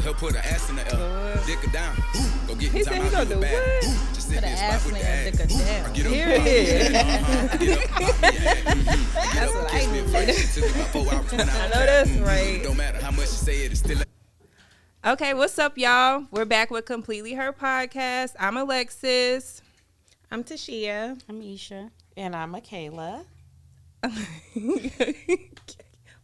her put her ass in the air. Dick her down. Go get He time said he out gonna in the do bag. what? Just sit Put in an spot ass with in the and ass. dick her down. Get up, Here it is. get up, pop me, That's what I kiss me need. first. It took about 4 hours. I know that's right. Don't matter how much you say it, it's still. Okay, what's up, y'all? We're back with Completely Her podcast. I'm Alexis. I'm Tashia. I'm Isha. And I'm Michaela.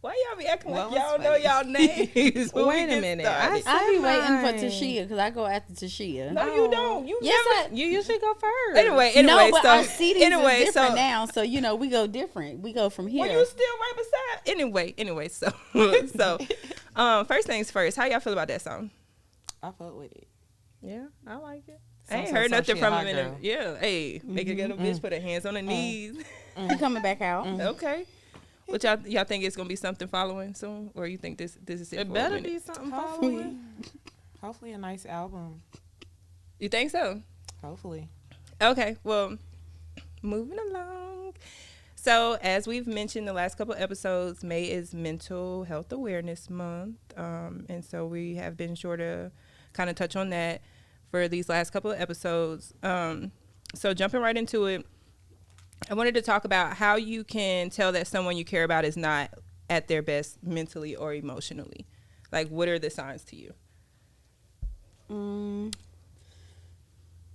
Why y'all be acting like What y'all was know funny? y'all names? when we Wait a get minute. started? I be waiting for mine. Tashia because I go after Tashia. No, you don't. You Yes, never. You usually go first. Anyway, no, but so our seating anyway, is different so now, so we go different. We go from here. well, you still right beside. Anyway, so first things first. How y'all feel about that song? I fuck with it. Yeah, I like it. I ain't Some heard she nothing a from hot him in a girl. yeah. Hey, make a good bitch put her hands on her knees. You coming back out? Okay. What y'all think it's gonna be something following soon, or you think this is it? It for a better minute? be something Hopefully. following. Hopefully a nice album. You think so? Hopefully. Okay. Well, moving along. So as we've mentioned the last couple episodes, May is Mental Health Awareness Month, and so we have been sure to kind of touch on that for these last couple of episodes. So jumping right into it, I wanted to talk about how you can tell that someone you care about is not at their best mentally or emotionally. Like, what are the signs to you?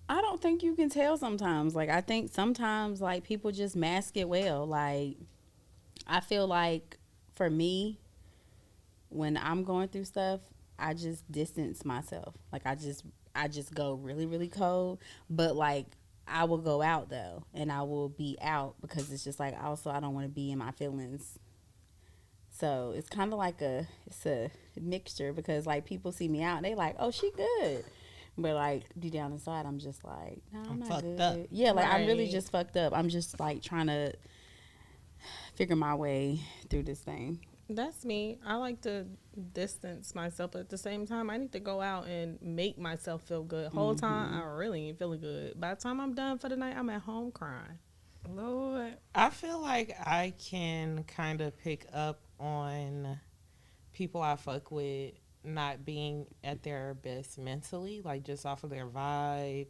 I don't think you can tell sometimes. Like, I think sometimes, like, people just mask it well. Like, I feel like for me, when I'm going through stuff, I just distance myself. Like, I just go really, really cold. But, like, I will go out, though, and I will be out because it's just like, also, I don't want to be in my feelings. So it's kind of like it's a mixture because, like, people see me out and they like, oh, she good. But, like, deep down inside, I'm just like, no, I'm not fucked good. up. Yeah, like, I'm really Right. just fucked up. I'm just, like, trying to figure my way through this thing. That's me. I like to distance myself, but at the same time, I need to go out and make myself feel good. Whole time, I really ain't feeling good. By the time I'm done for the night, I'm at home crying. Lord. I feel like I can kind of pick up on people I fuck with not being at their best mentally, like just off of their vibe.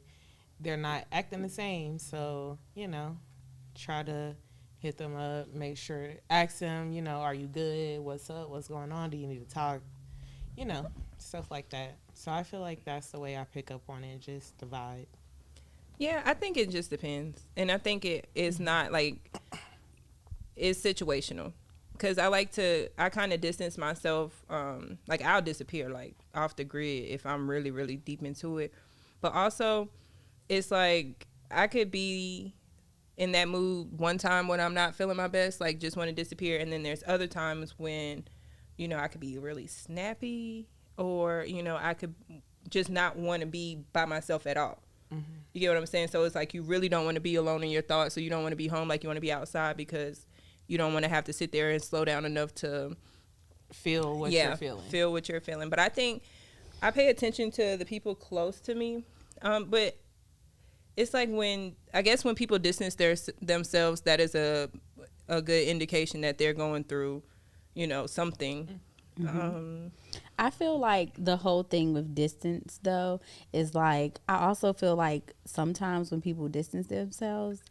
They're not acting the same. So, try to hit them up, make sure, ask them, are you good? What's up? What's going on? Do you need to talk? Stuff like that. So I feel like that's the way I pick up on it, just the vibe. Yeah, I think it just depends. And I think it is not like, it's situational. Because I kind of distance myself, like I'll disappear like off the grid if I'm really, really deep into it. But also, it's like I could be in that mood one time when I'm not feeling my best, like just want to disappear. And then there's other times when, I could be really snappy or, I could just not want to be by myself at all. Mm-hmm. You get what I'm saying? So it's like you really don't want to be alone in your thoughts. So you don't want to be home like you want to be outside because you don't want to have to sit there and slow down enough to Feel what you're feeling. Feel what you're feeling. But I think I pay attention to the people close to me. But it's like when people distance themselves, that is a good indication that they're going through, something. Mm-hmm. I feel like the whole thing with distance, though, is like, I also feel like sometimes when people distance themselves,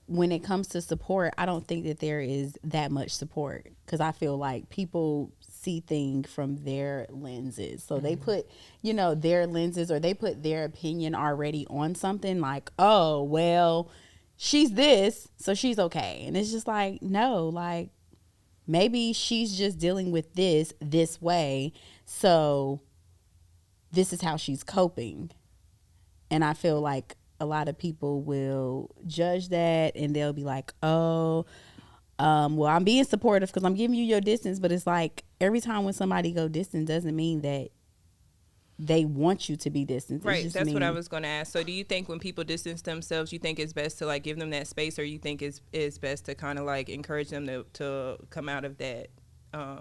when it comes to support, I don't think that there is that much support because I feel like people see things from their lenses. So they put, their lenses or they put their opinion already on something like, oh, well, she's this, so she's okay. And it's just like, no, like maybe she's just dealing with this way. So this is how she's coping. And I feel like a lot of people will judge that and they'll be like, oh, well, I'm being supportive because I'm giving you your distance. But it's like every time when somebody go distant doesn't mean that they want you to be distant. Right. That's what I was going to ask. So do you think when people distance themselves, you think it's best to like give them that space, or you think it's best to kind of like encourage them to come out of that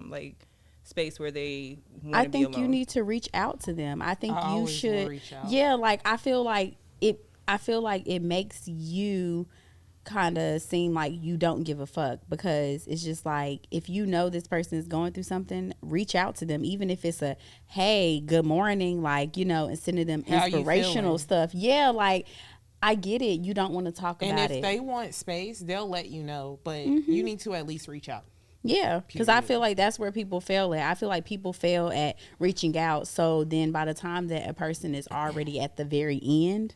like space where they want to be alone? I think you need to reach out to them. I think you should. Reach out. Yeah. Like I feel like it makes you kind of seem like you don't give a fuck, because it's just like, if you know this person is going through something, reach out to them, even if it's a hey, good morning, like, you know, and sending them How you inspirational feeling? stuff. Yeah, like, I get it, you don't want to talk And about if it. they want space, they'll let you know, but Mm-hmm. you need to at least reach out. Yeah, because I Period. feel like that's where people fail at. I feel like people fail at reaching out. So then by the time that a person is already at the very end,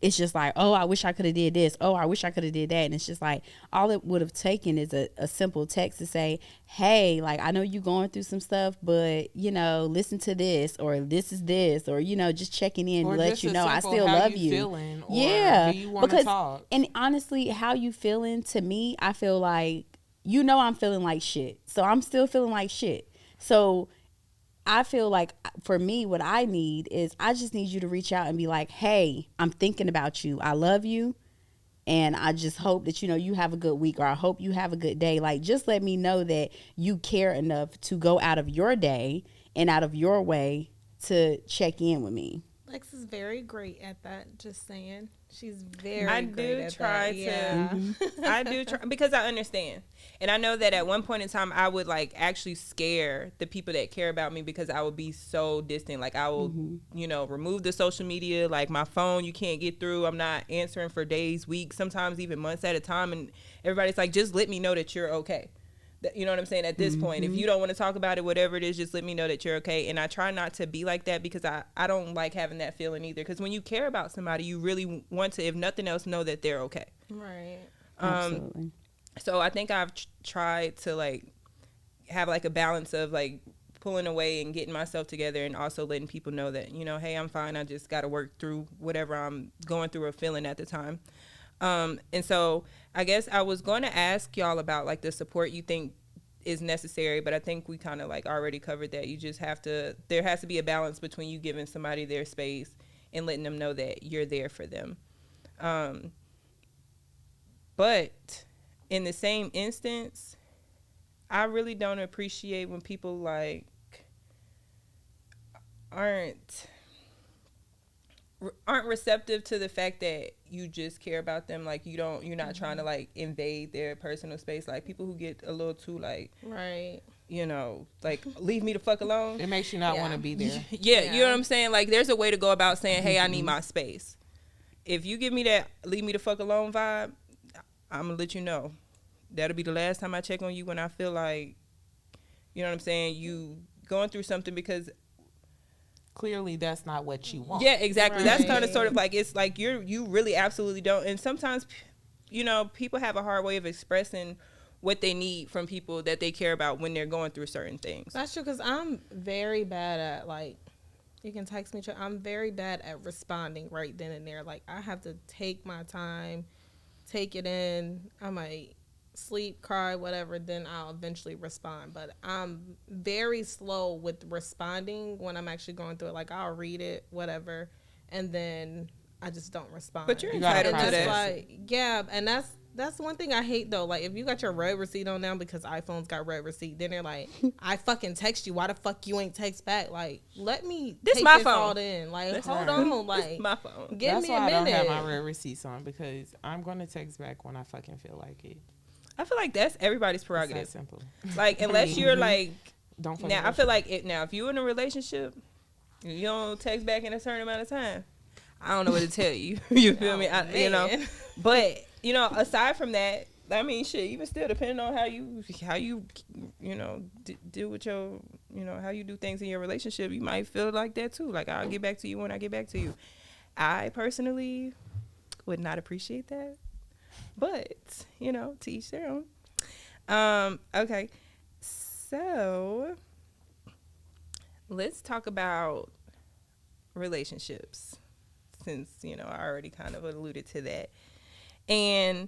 it's just like, oh, I wish I could have did this. Oh, I wish I could have did that. And it's just like, all it would have taken is a simple text to say, hey, like, I know you going through some stuff, but, you know, listen to this, or this is this, or, you know, just checking in Or to let just you a know I simple, still how love you you. feeling, or Yeah, do you want to because, talk? and honestly, how you feeling, to me, I feel like, you know, I'm feeling like shit. So I'm still feeling like shit. So I feel like, for me, what I need is, I just need you to reach out and be like, hey, I'm thinking about you. I love you. And I just hope that, you know, you have a good week, or I hope you have a good day. Like, just let me know that you care enough to go out of your day and out of your way to check in with me. Lex is very great at that. Just saying, she's very. I great do at try that. to. Yeah. I do try, because I understand, and I know that at one point in time I would like actually scare the people that care about me, because I would be so distant. Like, I will, you know, remove the social media, like my phone, you can't get through. I'm not answering for days, weeks, sometimes even months at a time, and everybody's like, just let me know that you're okay. You know what I'm saying? At this point, if you don't want to talk about it, whatever it is, just let me know that you're okay. And I try not to be like that, because I don't like having that feeling either. Because when you care about somebody, you really want to, if nothing else, know that they're okay. Right. Absolutely. So I think I've tried to like have like a balance of like pulling away and getting myself together, and also letting people know that, you know, hey, I'm fine. I just got to work through whatever I'm going through or feeling at the time. And so I guess I was going to ask y'all about like the support you think is necessary, but I think we kind of like already covered that. You just have to, there has to be a balance between you giving somebody their space and letting them know that you're there for them. But in the same instance, I really don't appreciate when people like aren't receptive to the fact that you just care about them. Like, you're not trying to like invade their personal space. Like, people who get a little too like, Right. you know, like, leave me the fuck alone. It makes you not Yeah. want to be there. Yeah, you know what I'm saying? Like, there's a way to go about saying, hey, I need my space. If you give me that leave me the fuck alone vibe, I'm gonna let you know. That'll be the last time I check on you, when I feel like, you know what I'm saying, you going through something, because Clearly, that's not what you want. yeah, exactly. That's kind of Right. sort of like, it's like you really absolutely don't. And sometimes, you know, people have a hard way of expressing what they need from people that they care about when they're going through certain things. That's true, because I'm very bad at, like, you can text me. I'm very bad at responding right then and there. Like, I have to take my time, take it in. I might sleep, cry, whatever, then I'll eventually respond. But I'm very slow with responding when I'm actually going through it. Like, I'll read it, whatever, and then I just don't respond. But you're You gotta entitled to And that's that. like, yeah, and that's one thing I hate though. Like, if you got your red receipt on now, because iPhones got red receipt, then they're like, I fucking text you. Why the fuck you ain't text back? Like, let me This take my this phone. all in. Like, That's hold right. on. Like, It's my phone. give That's me a why I don't minute. have my red receipts on, because I'm going to text back when I fucking feel like it. I feel like that's everybody's It's that prerogative. simple. Like, unless you're like, Don't fucking now I feel like it. Now, if you're in a relationship, you don't text back in a certain amount of time, I don't know what to tell you. You feel me? You know. Man. But you know, aside from that, I mean, shit. Even still, depending on how you you know, deal with your, you know, how you do things in your relationship, you might feel like that too. Like, I'll get back to you when I get back to you. I personally would not appreciate that, but you know, to each their own. Okay, so let's talk about relationships, since, you know, I already kind of alluded to that. And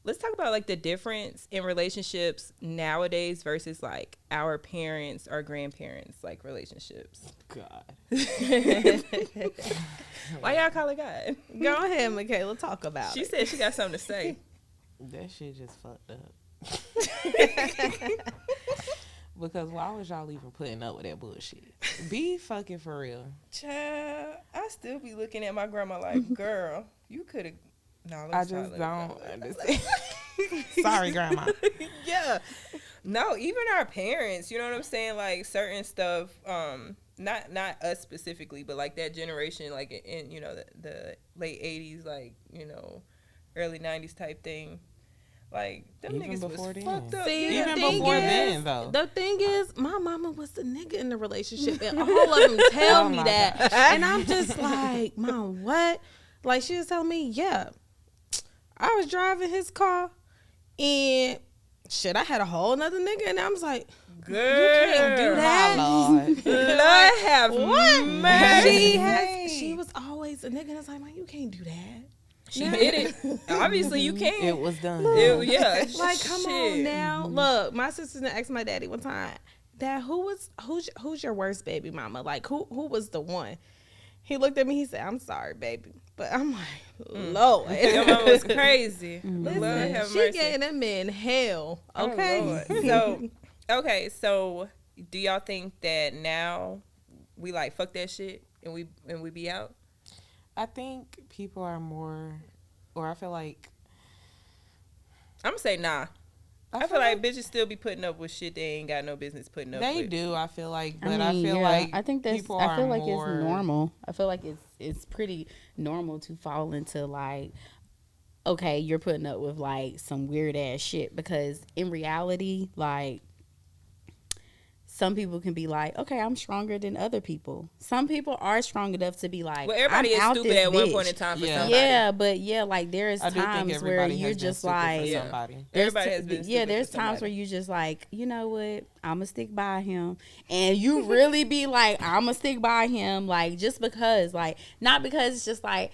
let's talk about like the difference in relationships nowadays versus like our parents or grandparents like relationships. God. Why y'all call it God? Go ahead, Michaela. Talk about She it. said she got something to say. That shit just fucked up. Because why was y'all even putting up with that bullshit? Be fucking for real. Child, I still be looking at my grandma like, girl, you could have No, I let's just not. don't understand. Sorry, Grandma. Yeah. No, even our parents, you know what I'm saying? Like certain stuff, not us specifically, but like that generation, like in you know the late '80s, like you know, early '90s type thing. Like them Even niggas before was then. fucked up. See, yeah. the Even thing before is- then, though. The thing is, my mama was the nigga in the relationship, and all of them tell Oh me my that, and I'm just like, Mom, what? Like she was telling me, yeah, I was driving his car, and shit, I had a whole nother nigga, and I was like, Girl, you can't do that. My Lord. Lord have What? mercy. She was always a nigga, and it's like, man, you can't do that. She did it. Obviously, you can't. It was done. Yeah. Like, come on shit. now. Look, my sister asked my daddy one time, Dad, who's your worst baby mama? Like, who was the one? He looked at me. He said, I'm sorry, baby. But I'm like, Lord. Your mama was crazy. Lord Listen, have she mercy. gave them men hell. Oh, Okay. Lord. So do y'all think that now we like fuck that shit and we be out? I think people are more, or I feel like I'm gonna say nah. I feel like bitches still be putting up with shit they ain't got no business putting up they with. do. I feel like, but I mean, feel yeah, like I think that's. people I feel are like more, it's normal. I feel like it's pretty normal to fall into like, okay, you're putting up with like some weird ass shit, because in reality, like, some people can be like, okay, I'm stronger than other people. Some people are strong enough to be like, Well, everybody I'm is out stupid this at one bitch. point in time for Yeah. somebody. Yeah, but yeah, like there's I do think times where everybody you're has been just stupid for like, Yeah. somebody. there's Everybody has been stupid there's for times somebody. where you just like, you know what, I'ma stick by him, and you really be like, I'ma stick by him, like just because, like not because it's just like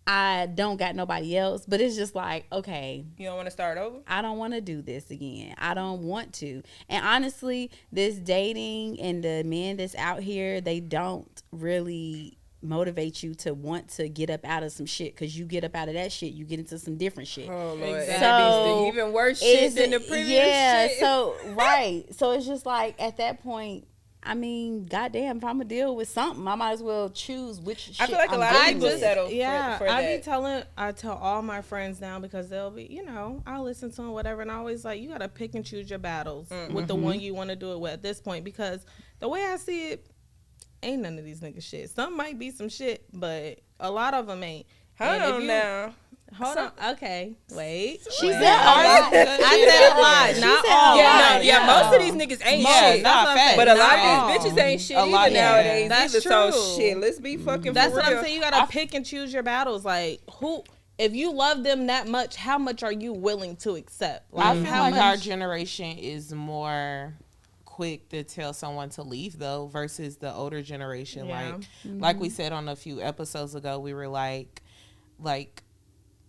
I don't got nobody else, but it's just like, okay, You don't want to start over? I don't want to do this again. I don't want to. And honestly, this dating and the men that's out here, they don't really motivate you to want to get up out of some shit, because you get up out of that shit, you get into some different shit. Oh Lord, Exactly. and that So, be the even worse shit Is than the it- previous yeah, shit. so right. So it's just like at that point, I mean, goddamn, if I'm gonna deal with something, I might as well choose which shit I feel like a I'm lot of dealing people with. settle Yeah, for I that. I tell all my friends now, because they'll be, I'll listen to them, whatever, and I always like, you gotta pick and choose your battles with the one you want to do it with at this point, because the way I see it, ain't none of these niggas shit. Some might be some shit, but a lot of them ain't. Hold And if on you- now. Hold on. Okay, wait. She Wait. said a lot. I said a lot, She not said a all. lot. Yeah, Yeah. most of these niggas ain't Yeah, shit. nah, That's what I'm facts. saying. But a Not lot all. of these bitches ain't shit A lot, either yeah. nowadays. That's either. So true. shit, let's be fucking That's for what real. I'm saying. You gotta pick and choose your battles. Like, who? If you love them that much, how much are you willing to accept? I Like, feel how like much? our generation is more quick to tell someone to leave though versus the older generation. Yeah. Like we said on a few episodes ago, we were like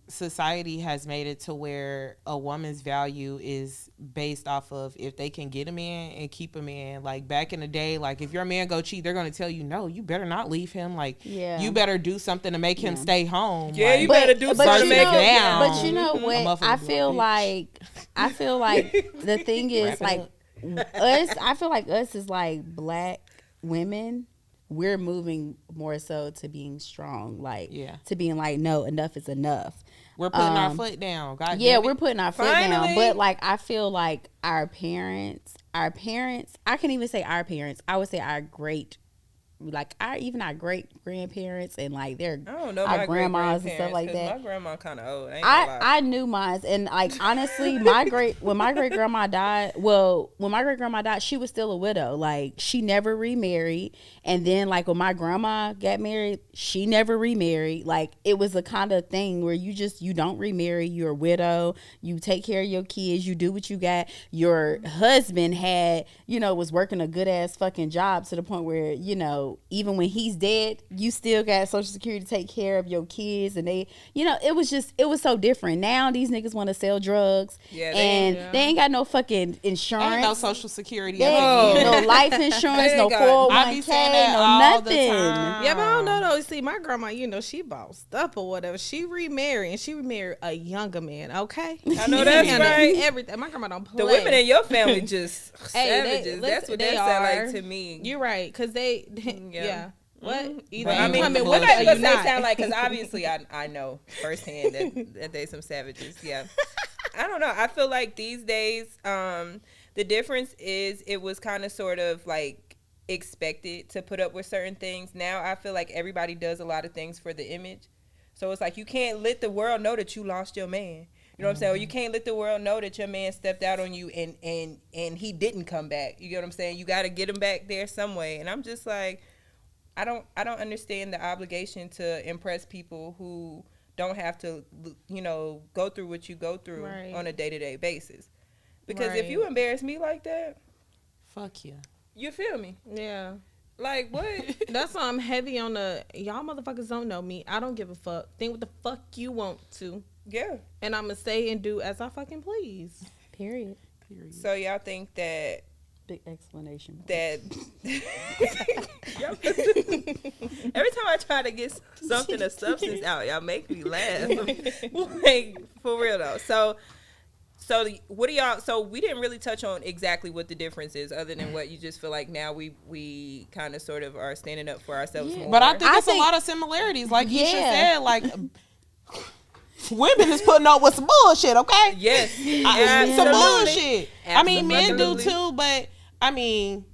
society has made it to where a woman's value is based off of if they can get a man and keep a man. Like back in the day, like if your man go cheat, they're gonna tell you, no, you better not leave him. Like Yeah. you better do something to make him stay home. Yeah, like, you better do something to you make know- it now. But you know A what? motherfucker I be feel like, like the thing is Wrap it like us. I feel like us is like black women. We're moving more so to being strong, like Yeah. to being like, no, enough is enough. We're putting our foot down. God Yeah, damn it. we're putting our foot Finally. down. But like I feel like our parents, I can't even say our parents. I would say our great, like our great grandparents and like their I don't know our my grandmas and stuff like that. My grandma kind of old. I ain't gonna lie. I knew mine, and like honestly, when my great grandma died, she was still a widow. Like she never remarried, and then like when my grandma got married, she never remarried. Like it was a kind of thing where you don't remarry. You're a widow. You take care of your kids. You do what you got. Your husband was working a good ass fucking job to the point where even when he's dead, you still got Social Security to take care of your kids, and they, it was so different. Now these niggas want to sell drugs, Yeah, they ain't got no fucking insurance, Ain't no social security. they up ain't again. no life insurance, They no got- I be 401k, saying that no all the nothing. time. Yeah, but I don't know though. See, my grandma, she bossed up or whatever. She remarried, and she remarried a younger man. Okay, I know that's Handle right. Everything. My grandma don't play. The women in your family just Hey, savages. That's what they that sound are. like to me. You're right, cause they, Yeah. yeah. What? Either Well, I you mean, coming what with I us was or gonna you say not. sound like, because obviously I know firsthand that they some savages. Yeah, I don't know. I feel like these days, the difference is it was kind of sort of like expected to put up with certain things. Now I feel like everybody does a lot of things for the image, so it's like you can't let the world know that you lost your man. You know what I'm saying? Or you can't let the world know that your man stepped out on you and he didn't come back. You get what I'm saying? You got to get him back there some way. And I'm just like, I don't understand the obligation to impress people who don't have to, you know, go through what you go through Right. on a day-to-day basis. Because if Right. you embarrass me like that, Fuck you. you feel me? Yeah. Like what? That's why I'm heavy on the y'all motherfuckers don't know me. I don't give a fuck. Think what the fuck you want to. Yeah. And I'ma say and do as I fucking please. Period. So y'all think that Big explanation. that every time I try to get something of substance out, y'all make me laugh. Like, for real though. So what do y'all? So we didn't really touch on exactly what the difference is, other than what you just feel like now we kind of sort of are standing up for ourselves more. But I think I it's think- a lot of similarities. Like Keisha Yeah. said, like women is putting up with some bullshit, okay? yes, Some bullshit. I mean, men do Absolutely. too, but I mean,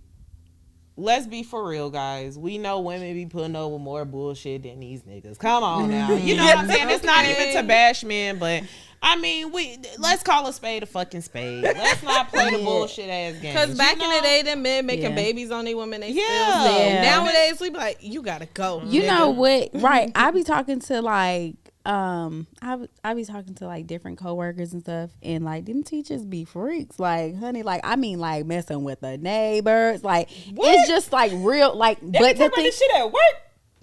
let's be for real, guys. We know women be putting up with more bullshit than these niggas. Come on now. You know what I'm saying? It's not even to bash men, but I mean, let's call a spade a fucking spade. Let's not play the bullshit ass game. Cause back in the day, them men making Yeah. babies on their women, they Yeah. still say. Yeah. Nowadays, we be like, you gotta go. You nigga. know what? Right. I be talking to like I be talking to like different coworkers and stuff, and like them teachers be freaks. Like, honey, like I mean, like messing with the neighbors. Like it's just like real. Like, They but be the talking about thing, this shit at work.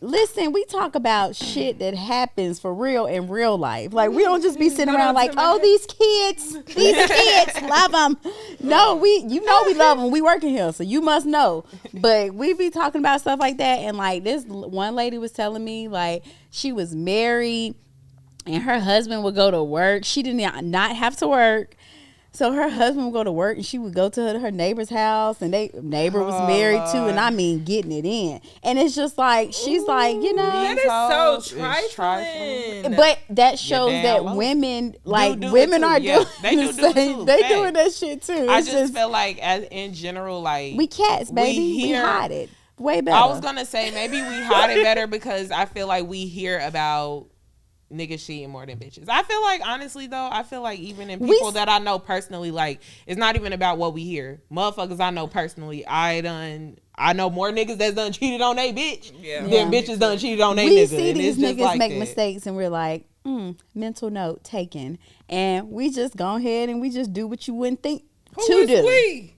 listen, we talk about shit that happens for real in real life. Like we don't just be sitting around like, oh, these kids love them. No, we love them. We working here, so you must know. But we be talking about stuff like that, and like this one lady was telling me like she was married, and her husband would go to work. She did not have to work. So her husband would go to work and she would go to her neighbor's house, and neighbor was married too, and I mean getting it in. And it's just like she's like, you know, That is so It's trifling. but that shows damn that low. women like do it women too. are Yeah, doing they do the do it same. too. They Facts. doing that shit too. I It's just feel like, as in general, like we cats, baby. We hear- hide it way better. I was gonna say maybe we hide it better because I feel like we hear about niggas cheating more than bitches. I feel like, honestly though, I feel like even in people that I know personally, like it's not even about what we hear. Motherfuckers I know personally, I know more niggas that's done cheated on they bitch than bitches done cheated on they we nigga. see And these it's just niggas like make that. mistakes, and we're like, mental note taken, and we just go ahead and we just do what you wouldn't think Who to is do. we?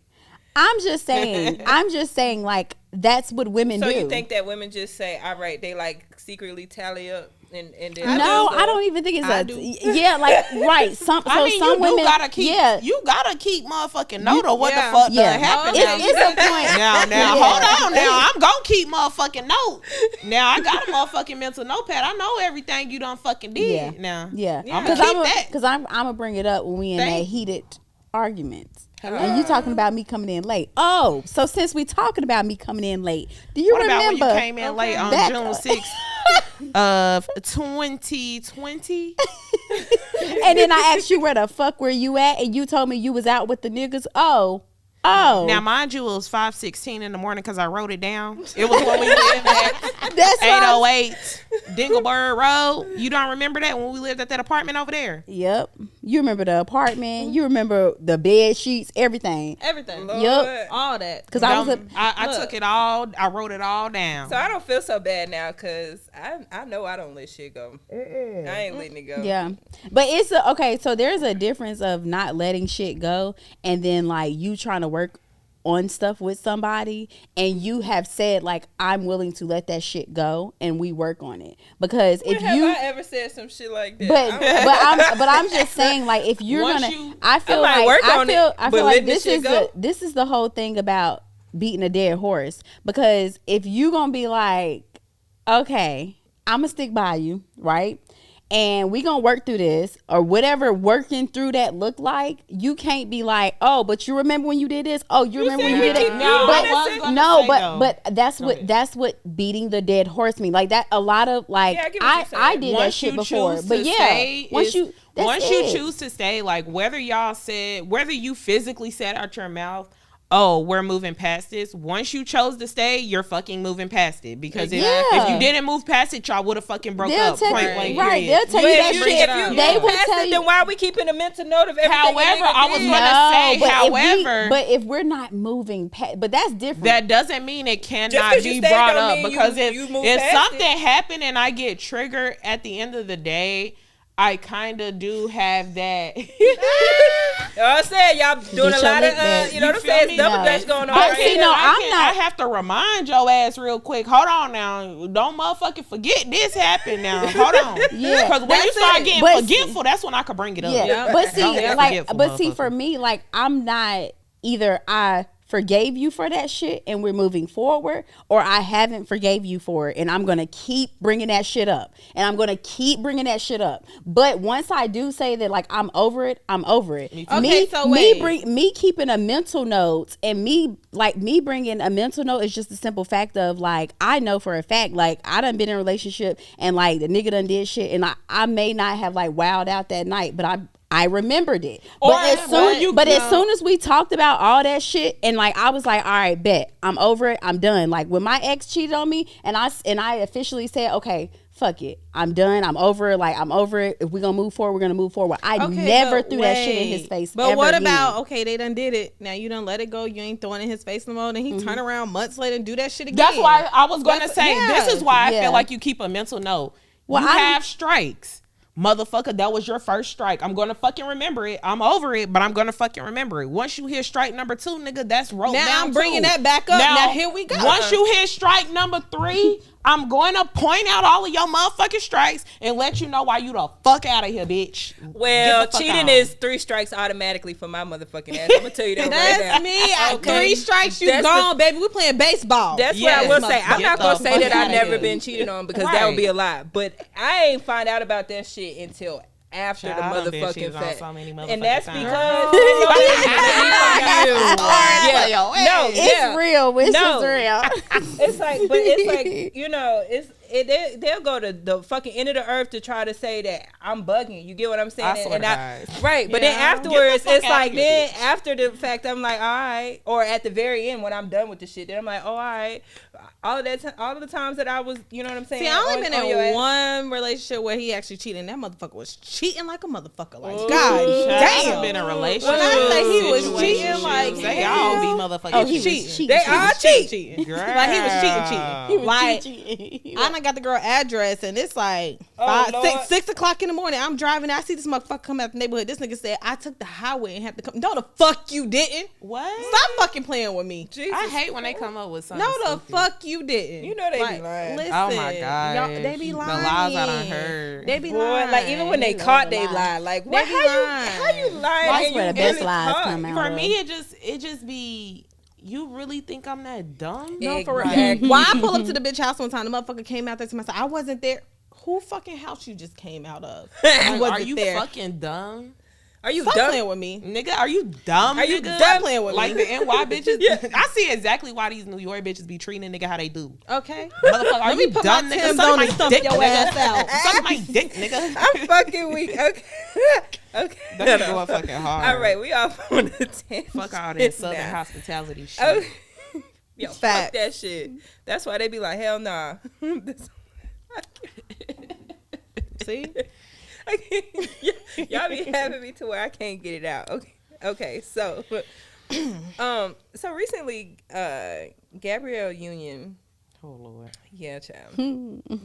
I'm just saying, like that's what women So do. you think that women just say, all right, they like secretly tally up and then No, I don't even think it's yeah, like right. Some I mean, some you women do gotta keep. yeah. You gotta keep motherfucking note of what the fuck Yeah. done happened. It's a point. Now, Yeah. hold on. Now, I'm gonna keep motherfucking note. Now, I got a motherfucking mental notepad. I know everything you done fucking did. Yeah. Now, Yeah, I'm gonna keep that. because I'm gonna bring it up when we in that Thank you. heated argument. And you talking about me coming in late. Oh, so since we talking about me coming in late, do you What about remember when you came in late on back- June 6th of 2020? and then I asked you where the fuck were you at, and you told me you was out with the niggas. Oh. Now, mind you, it was 5:16 in the morning because I wrote it down. It was when we lived at That's why. 808 Dingleberg Road. You don't remember that when we lived at that apartment over there? Yep. You remember the apartment. You remember the bed sheets, everything. Everything. Yup. All that. Because I was a, I took it all. I wrote it all down. So I don't feel so bad now because I know I don't let shit go. I ain't letting it go. yeah. But it's okay. So there's a difference of not letting shit go, and then like you trying to work on stuff with somebody, and you have said like I'm willing to let that shit go, and we work on it. Because When if have you I ever said some shit like that? but I'm just saying like if you're Once gonna you- I feel I might like work I on feel it, I but feel like letting the this shit is go? this is the whole thing about beating a dead horse. Because if you gonna be like, okay, I'm gonna stick by you, right? and we gonna work through this, or whatever working through that look like. You can't be like, oh, but you remember when you did this? Oh, you remember when you did it? No, But I was gonna no, say, but though. but that's Go what ahead. that's what beating the dead horse mean. Like that, a lot of like Yeah, I get what you're saying. I did that Once shit you before, choose but to yeah, stay once is- you that's once you it. choose to stay, like whether you physically said out your mouth, oh, we're moving past this. Once you chose to stay, you're fucking moving past it. Because if Yeah. you didn't move past it, y'all would have fucking broke They'll up. tell Point you, blank, right? period. They'll tell you that If shit. you They move will past tell it, you. then why are we keeping a mental note of everything? a However, nigga I was did? gonna say, but however, but if we're not moving past, but that's different. that doesn't mean it cannot 'cause you be stayed brought don't up. mean Because you move if past something it. happened and I get triggered, at the end of the day, I kind of do have that. You know what I'm saying? Y'all doing Get a your lot lick of, back. you know what I'm You feel saying? me? It's double No. dutch going on But right see, here. no, I I'm not- have to remind your ass real quick. Hold on now. Don't motherfucking forget this happened now. Hold on. Yeah, Because when you that's start it. getting But forgetful, that's when I could bring it up. Yeah, Yeah. but see, Don't get like, forgetful, but see, motherfucker. for me, like, I'm not either. I forgave you for that shit and we're moving forward, or I haven't forgave you for it and I'm gonna keep bringing that shit up and I'm gonna keep bringing that shit up. But once I do say that, like, I'm over it, I'm over it. Okay, so wait. Me keeping a mental note and me bringing a mental note is just a simple fact of, like, I know for a fact, like, I done been in a relationship and, like, the nigga done did shit and I may not have, like, wowed out that night, but I remembered it. Or- But or as soon as we talked about all that shit and, like, I was like, all right, bet, I'm over it, I'm done. Like, when my ex cheated on me and I officially said, okay, fuck it, I'm done, I'm over it, like, I'm over it. If we're gonna move forward, we're gonna move forward. I Okay, never but threw that shit in wait. his face. But ever what again. about, okay, they done did it. Now you done let it go. You ain't throwing it in his face no more. Then he turn around months later and do that shit again. That's why I was going to That's- say, yeah. this is why I Yeah. feel like you keep a mental note. Well, you I don't- have strikes. Motherfucker, that was your first strike. I'm gonna fucking remember it. I'm over it, but I'm gonna fucking remember it. Once you hit strike number 2, nigga, that's wrote Now down I'm bringing too. that back up. Now here we go. Once you hit strike number 3, I'm going to point out all of your motherfucking strikes and let you know why you the fuck out of here, bitch. Well, Get the fuck cheating on. is 3 strikes automatically for my motherfucking ass. I'm gonna tell you that right now. That's me. At Okay. 3 strikes, you That's gone, baby. We playing baseball. That's Yes, what I will say. I'm get not gonna the say fuck that I outta never here. been cheated on because that would be a lie. But I ain't find out about that shit until after Child, I done the been motherfucking cheated on fact. so many And that's motherfucking because It's yeah. real. It's No. just real. It's like, but it's like, you know, they'll go to the fucking end of the earth to try to say that I'm bugging. You get what I'm saying? I swear to God. right. But then Yeah. afterwards, Get the fuck it's outta like, here, then bitch. after the fact, I'm like, all right. Or at the very end when I'm done with the shit, then I'm like, oh, all right. All of the times that I was, you know what I'm saying? See, I only been on your in ass. one relationship where he actually cheated, and that motherfucker was cheating like a motherfucker. Like, Ooh. God Child, I've damn. been in a relationship. When I say he was situationships. cheating, like, they all be hell. motherfucking Oh, he was cheating. cheating. They all cheating. cheating. Like, he was cheating. He was Like, cheating. I done got the girl address, and it's like Oh, Lord. 6 o'clock in the morning. I'm driving. I see this motherfucker come out the neighborhood. This nigga said, I took the highway and had to come. No, the fuck you didn't. What? Stop fucking playing with me. Jesus. I hate when they come up with something. No, the stupid. fuck you didn't. You know they be lying. Listen, Oh my god, y'all, they be lying. The lies I done heard. They be Boy, lying. like even when they love caught, to they lie. lie. Like, They what? be How lying. you lying? That's and where you the best really lies caught? come out. For of. me, it just be. You really think I'm that dumb? No, for real. Exactly. Why I pull up to the bitch house one time, the motherfucker came out there to myself. I wasn't there. Who fucking house you just came out of? I Like, wasn't are you there. fucking dumb? Are you Stop done? playing with me. Nigga, are you dumb? Are you nigga? dumb? Playing with Like me. the NY bitches? Yeah. I see exactly why these New York bitches be treating a nigga how they do. Okay. Motherfucker, are Let me you put dumb, my nigga? Timbs Suck on my and stomp dick, your nigga. ass out. Suck my dick, nigga. I'm fucking weak. Okay. Okay. That's going fucking hard. All right, we off on the 10. Fuck all that southern hospitality shit. Oh, yo, fuck Facts. that shit. That's why they be like, hell nah. See? Y'all be having me to where I can't get it out. Okay. So, so recently, Gabrielle Union, Oh Lord. yeah, child,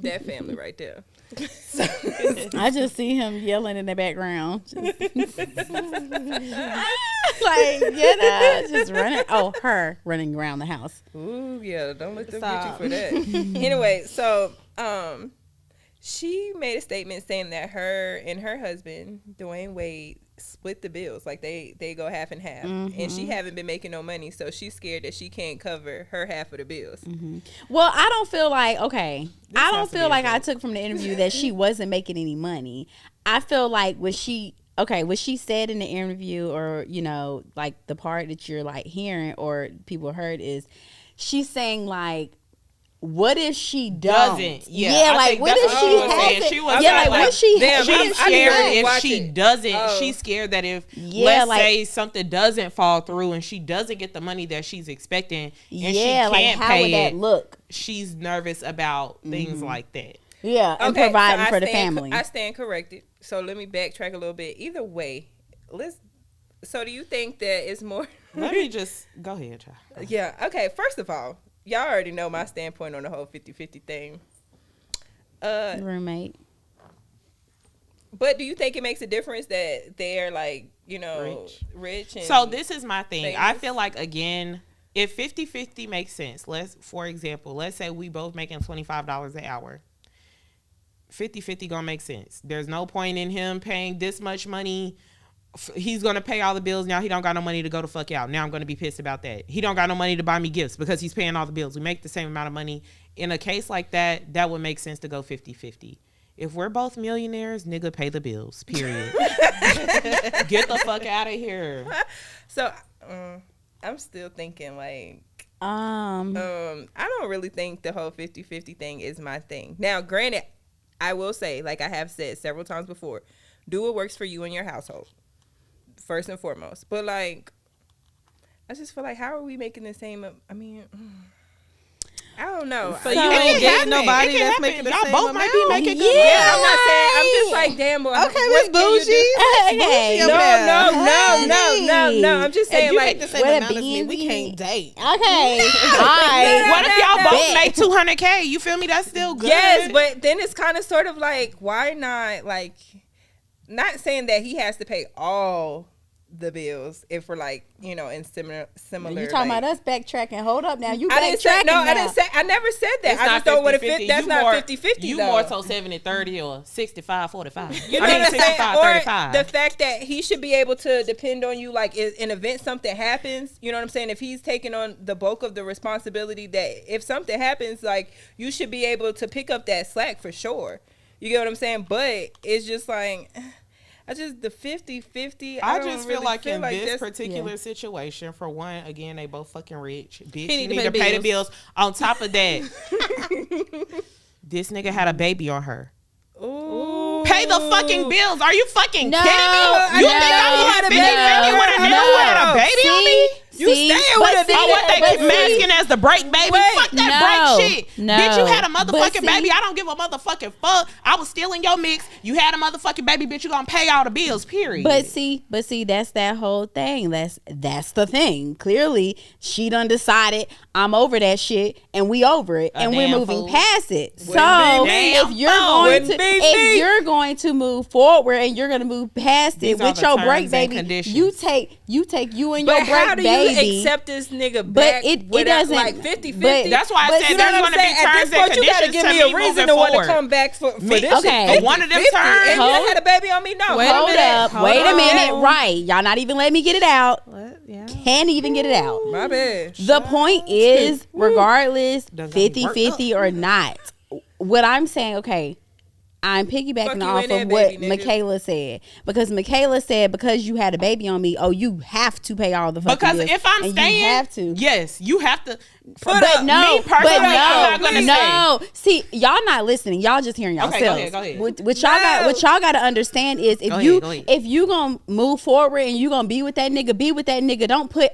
that family right there. I just see him yelling in the background. Like, just running. Oh, her running around the house. Ooh, yeah, don't let them Stop. get you for that. Anyway, so she made a statement saying that her and her husband, Dwayne Wade, split the bills. Like they go half and half. And she haven't been making no money, so she's scared that she can't cover her half of the bills. Well, I don't feel like I don't has to feel be like a I joke. took from the interview that she wasn't making any money. I feel like what she said in the interview, or like the part that you're like hearing or people heard, is she's saying like, what if she Doesn't. Yeah, I like think what that's if what she she was saying. hasn't? She was Yeah, like, like what she damn, what if She's she scared hasn't? if watch she it. doesn't. Oh. She's scared that if, Yeah, let's like- say, something doesn't fall through and she doesn't get the money that she's expecting, and Yeah, she can't like how pay would that it, look? she's nervous about things like that. Yeah, and Okay, so providing I for the stand- family. I stand corrected. So let me backtrack a little bit. Either way, so do you think that it's more? Let me just go ahead, child. Yeah. Okay. First of all, y'all already know my standpoint on the whole 50-50 thing. Roommate. But do you think it makes a difference that they're like, rich? And So this is my thing. I famous? feel like, again, if 50-50 makes sense, for example, let's say we both making $25 an hour. 50-50 gonna make sense. There's no point in him paying this much money. He's gonna pay all the bills. Now he don't got no money to go to fuck out. Now I'm gonna be pissed about that. He don't got no money to buy me gifts because he's paying all the bills. We make the same amount of money. In a case like that, that would make sense to go 50-50. If we're both millionaires, nigga, pay the bills, period. Get the fuck out of here. So I'm still thinking like, Um, I don't really think the whole 50-50 thing is my thing. Now, granted, I will say, like I have said several times before, do what works for you and your household, first and foremost. But like, I just feel like, how are we making the same? I mean, I don't know. So you ain't getting nobody It can that's happen. making the Y'all same both might be amount? making Yeah. good. Yeah, I'm not saying. I'm just like, damn, boy. Okay, what Miss can you Bougie. do? okay. Bougie No, over there. no. I'm just If saying, you like, make the same what a amount as me, we beans can't date. Okay. All right. What if y'all both Bet. make $200K? You feel me? That's still good. yes, but then it's kind of sort of like, why not? Like, not saying that he has to pay all the bills if we're like, in similar. You talking like, about us backtracking? Hold up now. You I didn't say backtracking no. now. I didn't say. I never said that. It's I not just don't want to 50-50. fit. That's You not more- 50-50 You though. more so 70-30 or 65-45. You know what I'm saying? 65-35. Or the fact that he should be able to depend on you, like in event something happens. You know what I'm saying? If he's taking on the bulk of the responsibility, that if something happens, like you should be able to pick up that slack for sure. You get what I'm saying? But it's just like, the 50-50. I don't just really feel like in this that's- particular situation, for one, again, they both fucking rich. Bitch, He you need need to to pay pay the bills. On top of that, this nigga had a baby on her. Ooh. Pay the fucking bills. Are you fucking No, kidding me? I You didn't think know I'm he had a going baby. with a nigga who had a baby on me? You staying with a nigga. Oh, what they but keep masking as the break baby? Wait, Fuck that no, break shit. no. Bitch, you had a But motherfucking see- baby. I don't give a motherfucking fuck. I was stealing your mix. You had a motherfucking baby, bitch. You gonna pay all the bills, period. But see, that's that whole thing. That's the thing. Clearly, she done decided I'm over that shit, and we over it, and we're damn moving fool. past it. So be me. if you're Damn going fool. to, Wouldn't be if me. you're going to move forward and you're going to move past These it are with the your terms break and baby, conditions. you take you and But your break how do baby. you accept this nigga But back it without, doesn't. like 50-50? but- That's why I but said see, there's what I'm gonna be saying? At terms this and point, you gotta conditions give to me a me reason moving to want to forward. come back for Me- this. Okay. shit. One of them 50-50. terms- If you had a baby on me, no. Wait a hold Hold minute. up. Hold Wait a on. minute. Right. Y'all not even let me get it out. What? Yeah. Can't even get it out. My bad. The point is, regardless, Done got me worked 50-50 or not, what I'm saying, okay, I'm Fuck piggybacking you off and of that what baby, nigga. Michaela said. Because Michaela said, because you had a baby on me, oh, you have to pay all the fucking Because bills. if I'm And staying, you have to. yes, you have to. Put But up. no, Me personally, but I'm not gonna no. See, y'all not listening. Y'all just hearing Okay, yourselves. go ahead. What y'all got to understand is Go ahead. if you gonna move forward and you gonna be with that nigga. Don't put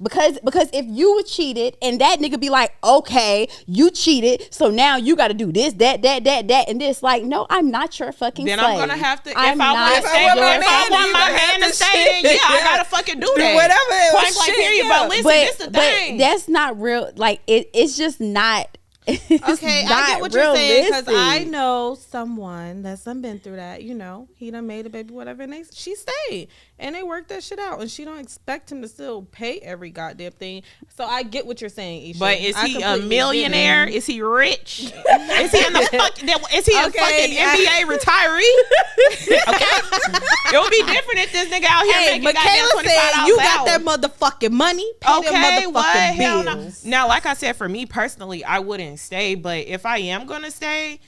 because if you were cheated and that nigga be like, okay, you cheated, so now you got to do this, that, and this. Like, no, I'm not your fucking Then slave. I'm gonna have to. If I'm I not want to stay, want your my if I man, want you my gonna man have to to stay, then shit. yeah, I Yeah. gotta fucking do Do that. whatever else, Point blank shit, period. yeah. But listen, this the but thing. that's not real. Like it's just not. Okay, I not get what you're saying because I realistic. know someone that's done been through that. You know, he done made a baby, whatever, and she stayed and they worked that shit out, and she don't expect him to still pay every goddamn thing. So I get what you're saying, Isha. But is I he a completely get it. millionaire? Is he rich? Is he in the fucking? Is he a fucking NBA retiree? Okay, it would be different if this nigga out here Hey, making Michaela goddamn said $25 you an got hour. that motherfucking money. Pay Okay, them what? motherfucking Hell no. bills. Now, like I said, for me personally, I wouldn't stay. But if I am gonna stay,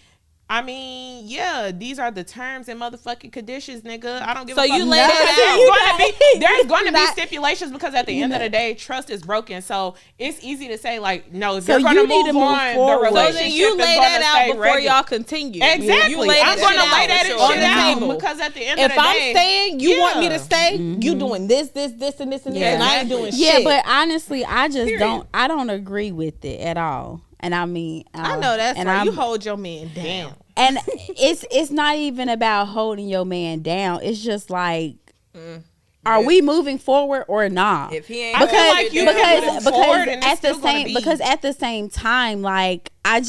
I mean, yeah, these are the terms and motherfucking conditions, nigga. I don't give So a fuck. you lay that There's going to be Not- stipulations because at the end of the day, trust is broken. So it's easy to say like, no, if So you're going to you need to move move on, the forward. So relationship then you is lay going that to out stay before regular. y'all continue. Exactly. You lay I'm that going to shit lay out that on shit the out table. because at the end If of the I'm day, staying, you want me to yeah. stay. You doing this, and this, and this, Yeah, and I ain't doing Yeah, shit. but honestly, I just Period. I don't agree with it at all. And I mean, I know that's and right. You I'm- hold your man down. Damn. and it's not even about holding your man down. It's just like, are we moving forward or not? If he ain't I feel because like you can move forward and it's at the still gonna same be- because at the same time, like I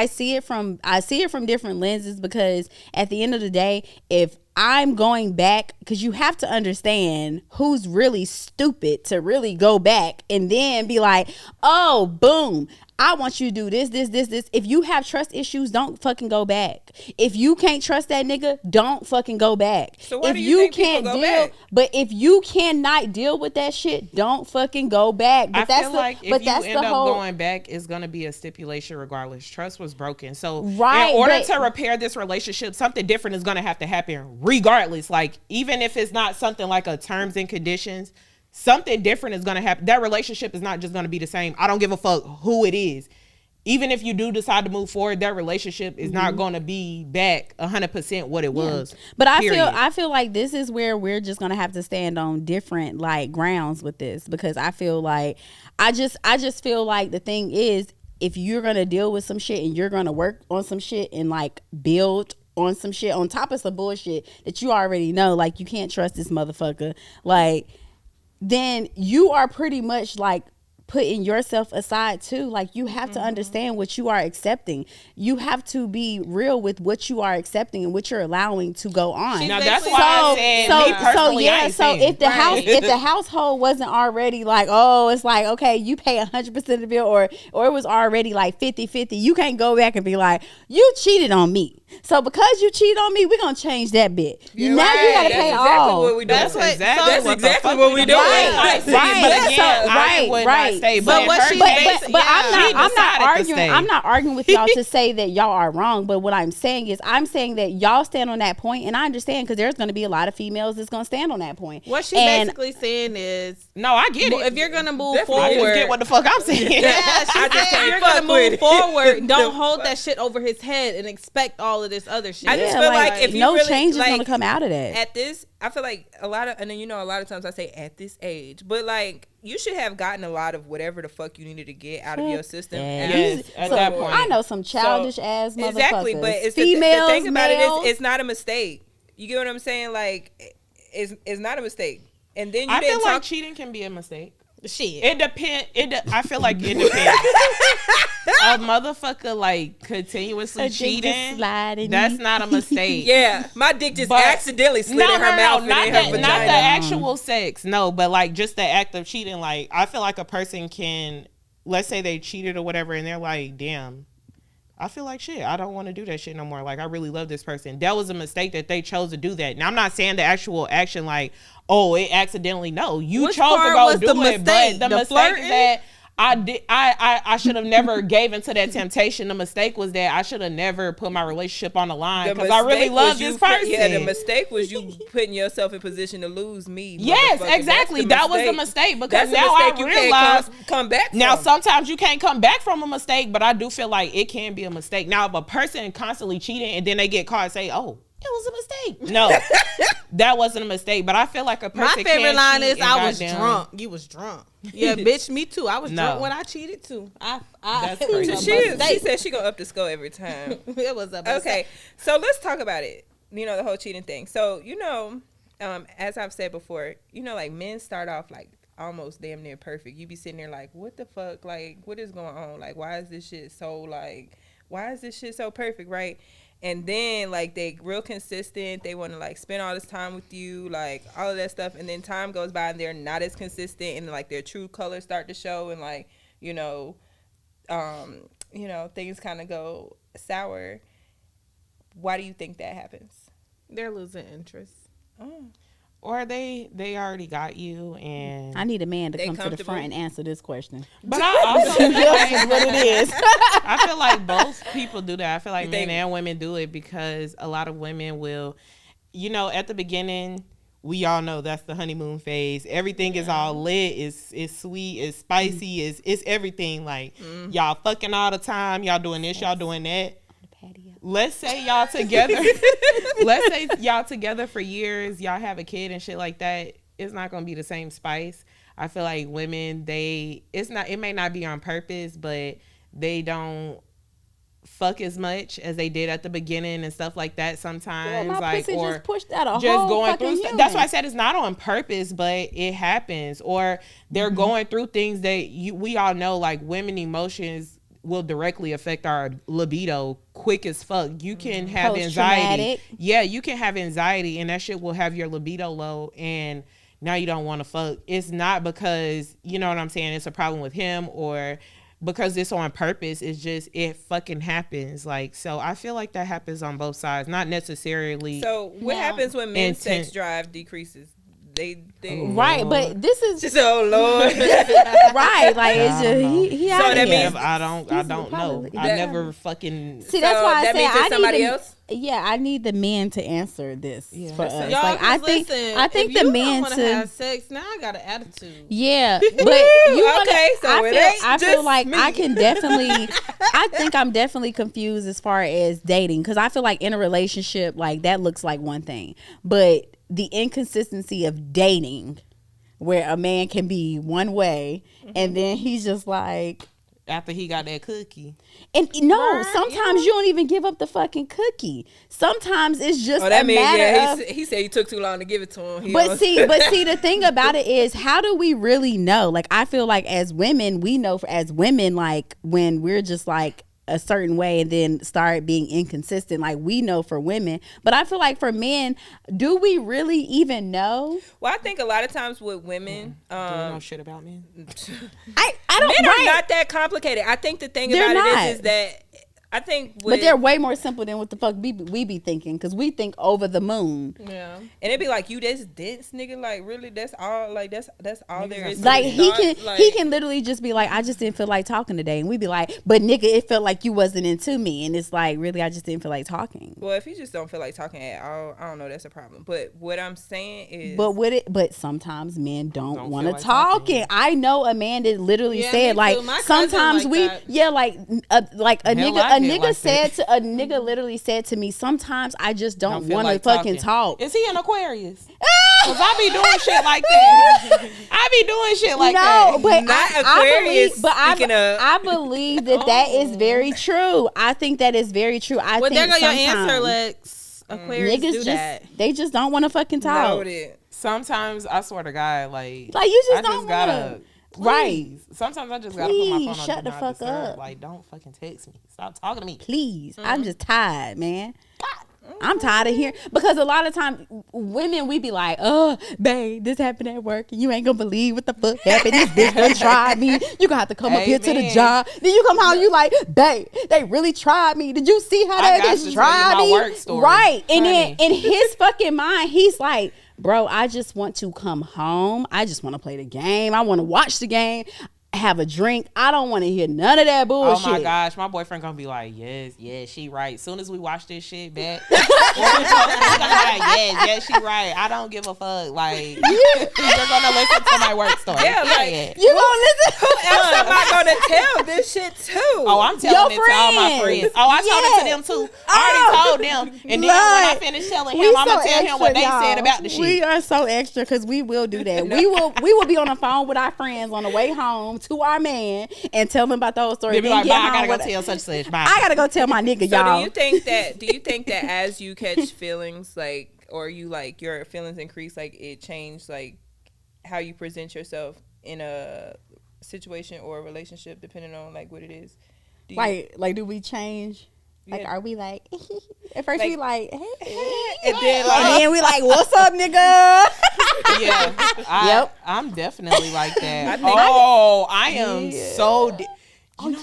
see it from different lenses, because at the end of the day, if I'm going back, because you have to understand who's really stupid to really go back and then be like, oh, boom, I want you to do this. If you have trust issues, don't fucking go back. If you can't trust that nigga, don't fucking go back. So why if do you think people can't go deal, back? but if you cannot deal with that shit, don't fucking go back. But I that's feel the, like but if you that's end the up whole. going back, it's going to be a stipulation regardless. Trust was broken. So Right, in order but- to repair this relationship, something different is going to have to happen regardless. Like, even if it's not something like a terms and conditions, something different is going to happen. That relationship is not just going to be the same. I don't give a fuck who it is. Even if you do decide to move forward, that relationship is not going to be back 100% what it was. But period. I feel like this is where we're just gonna have to stand on different like grounds with this, because I feel like I just feel like the thing is, if you're gonna deal with some shit and you're gonna work on some shit and like build on some shit on top of some bullshit that you already know, like you can't trust this motherfucker, like then you are pretty much like putting yourself aside too. Like you have to understand what you are accepting. You have to be real with what you are accepting and what you're allowing to go on. Now, that's basically- why I said, me personally, I ain't saying. if the house, if the household wasn't already like, oh, it's like, okay, you pay 100% of the bill, or it was already like 50-50, you can't go back and be like, you cheated on me. So because you cheated on me, we're gonna change that bit. Yeah, now right. you gotta That's pay exactly all. what we doing. That's exactly That's what the exactly fuck what we doing. Right, See, right. but again, So, I would right. not stay. But But, what in her she case, basically- But she I'm not decided to arguing. stay. I'm not arguing with y'all to say that y'all are wrong. But what I'm saying is, I'm saying that y'all stand on that point, and I understand, because there's going to be a lot of females that's going to stand on that point. What she's And- basically saying is, No, I get it. if you're gonna move Definitely. I just forward, get what the fuck I'm saying. yeah, she I just said if can't you're fuck gonna with move it. forward, don't The hold fuck? that shit over his head and expect all of this other shit. I just feel like if you no really, change is like, going to come out of that. at this, I feel like a lot of, and then a lot of times I say at this age, but like you should have gotten a lot of whatever the fuck you needed to get out of your system. Yeah. Yes, at that point. I know some childish ass motherfuckers. Exactly, but it's females, the thing about males. it is, it's not a mistake. You get what I'm saying? Like, it's not a mistake. And then you I didn't feel like talk. cheating can be a mistake. shit. It depends. I feel like it depends. A motherfucker like continuously A dick just cheating, sliding. that's not a mistake. Yeah, my dick just But- accidentally slid in her mouth and not in her the, vagina. not the actual sex. No, but like just the act of cheating. Like I feel like a person can, let's say they cheated or whatever, and they're like, damn, I feel like shit. I don't want to do that shit no more. Like I really love this person. That was a mistake that they chose to do that. Now I'm not saying the actual action like, oh, it accidentally. No, you Which chose to part go was do the it. mistake? But the The mistake flirting? that I did, I should have never gave into that temptation. The mistake was that I should have never put my relationship on the line The because I really mistake love was you this person. Yeah, the mistake was you putting yourself in position to lose me. Yes, motherfucker. exactly. That's That was the mistake because That's a now mistake I you realize. can't come back Now, from. sometimes you can't come back from a mistake, but I do feel like it can be a mistake. Now, if a person constantly cheating and then they get caught and say, oh, it was a mistake. No, that wasn't a mistake. But I feel like a My person favorite can line cheat is, and "I was goddamn- drunk. You was drunk." Yeah, bitch, me too. I was No. drunk when I cheated too. I That's it was crazy. a she mistake. said she gonna up the score every time. It was a mistake. Okay, so let's talk about it. The whole cheating thing. So as I've said before, like men start off like almost damn near perfect. You be sitting there like, what the fuck? Like, what is going on? Like, why is this shit so perfect, right? And then like they real consistent. They want to like spend all this time with you, like all of that stuff. And then time goes by and they're not as consistent, and like their true colors start to show, and like things kind of go sour. Why do you think that happens? They're losing interest. Oh. Or they already got you, and I need a man to They come to the comfortable? front and answer this question. but I also feel This like, is what it is. I feel like both people do that. I feel like You men think- and women do it because a lot of women will, at the beginning, we all know that's the honeymoon phase. Everything is all lit, it's sweet, it's spicy, it's everything. Like y'all fucking all the time, y'all doing this, y'all doing that. Patio. Let's say y'all together. Let's say y'all together for years. Y'all have a kid and shit like that. It's not gonna be the same spice. I feel like women, it may not be on purpose, but they don't fuck as much as they did at the beginning and stuff like that. Sometimes, My like, pussy or just pushed out a just whole going fucking through stuff. human. That's why I said it's not on purpose, but it happens. Or they're going through things that we all know, like women emotions will directly affect our libido quick as fuck. You can have anxiety. Post-traumatic. Yeah, you can have anxiety and that shit will have your libido low, and now you don't want to fuck. It's not because, you know what I'm saying, it's a problem with him or because it's on purpose. It's just, it fucking happens. Like, so I feel like that happens on both sides, not necessarily. So what Now- happens when men's Intent. sex drive decreases? They Right, but this is just oh Lord. right. Like it's just he So out that of here. means- I don't know. probably- I that- never fucking. See, that's So why I that say means it's I need somebody the, else? Yeah, I need the men to answer this Yeah. for us. Y'all, Like I think, listen, I think if the you men don't want to. have sex. Now I got an attitude. Yeah, but you wanna, Okay, so I it feel, ain't I feel just like me. I can definitely. I think I'm definitely confused as far as dating, because I feel like in a relationship, like that looks like one thing, but the inconsistency of dating, where a man can be one way and then he's just like. After he got that cookie. And no, Right, sometimes you don't even give up the fucking cookie. Sometimes it's just Oh, that a means matter of. he said he took too long to give it to him. He But was- see, the thing about it is, how do we really know? Like, I feel like as women, we know as women, like when we're just like a certain way and then start being inconsistent, like we know for women. But I feel like for men, do we really even know? well, I think a lot of times with women, Do you know shit about me? I don't. men are Right. not that complicated. I think the thing They're about not. it is that I think with, But they're way more simple than what the fuck we be thinking, because we think over the moon. Yeah. and it'd be like, you this dense nigga, like really that's all, like that's all there is to Like this he thought? can Like, he can literally just be like, I just didn't feel like talking today, and we be like, but nigga, it felt like you wasn't into me, and it's like, really, I just didn't feel like talking. well, if you just don't feel like talking at all, I don't know, that's a problem. But what I'm saying is, But sometimes men don't Don't want to feel like talk. talking. And I know a man that literally Yeah, said me like too. My cousin sometimes like we that. like a Hell, nigga I a get nigga like said that. to a nigga literally said to me, sometimes I just don't feel want to like fucking talking. talk. Is he an Aquarius? Cause I be doing shit like that. I be doing shit like no, that. but Not I Aquarius, believe, but speaking of. I believe that is very true. I think that is very true. I Well, think there go your sometimes answer, Lex. Aquarius niggas do that. they just don't want to fucking talk. noted. Sometimes I swear to God, like Like, you just I don't just gotta. wanna. Right. Please. Sometimes I just gotta put my Please, phone on shut do the not fuck disturb. up. Like, don't fucking text me. Stop talking to me. Please, I'm just tired, man. I'm tired of hearing, because a lot of times women, we be like, oh, babe, this happened at work and you ain't gonna believe what the fuck happened. This bitch done tried me. You gonna have to come up here to the Amen. job. Then you come home, you like, babe, they really tried me. Did you see how I that got bitch to tried tell you me? my work story, Right. And then honey. in his fucking mind, he's like, bro, I just want to come home. I just want to play the game. I want to watch the game, have a drink. I don't want to hear none of that bullshit. Oh my gosh, my boyfriend gonna be like, yes, she right. Soon as we watch this shit back, he's gonna be like, yes, she right. I don't give a fuck. Like, you're gonna listen to my work story. Yeah, like, Period. You gonna listen? Else am I gonna tell this shit too? Oh, I'm telling Your it to all my friends. friends. Oh, I told it to Yeah. them too. I already told them. And then when I Look, finish telling we him, I'm so gonna tell him what they extra, said y'all. about the shit. We are so extra because we will do that. We will be on the phone with our friends on the way home to our man and tell them about those stories. They be Then like, get bye, I home gotta go with- tell such such. Bye. I gotta go tell my nigga, So y'all. do you think that as you catch feelings, like, or you like your feelings increase, like it changed like how you present yourself in a situation or a relationship, depending on like what it is? Do you- Like, do we change? Like, Yeah. are we like, at first we like, hey, and then and like, then we like, what's up, nigga? Yeah. Yep. I'm definitely like that. I think- I am so.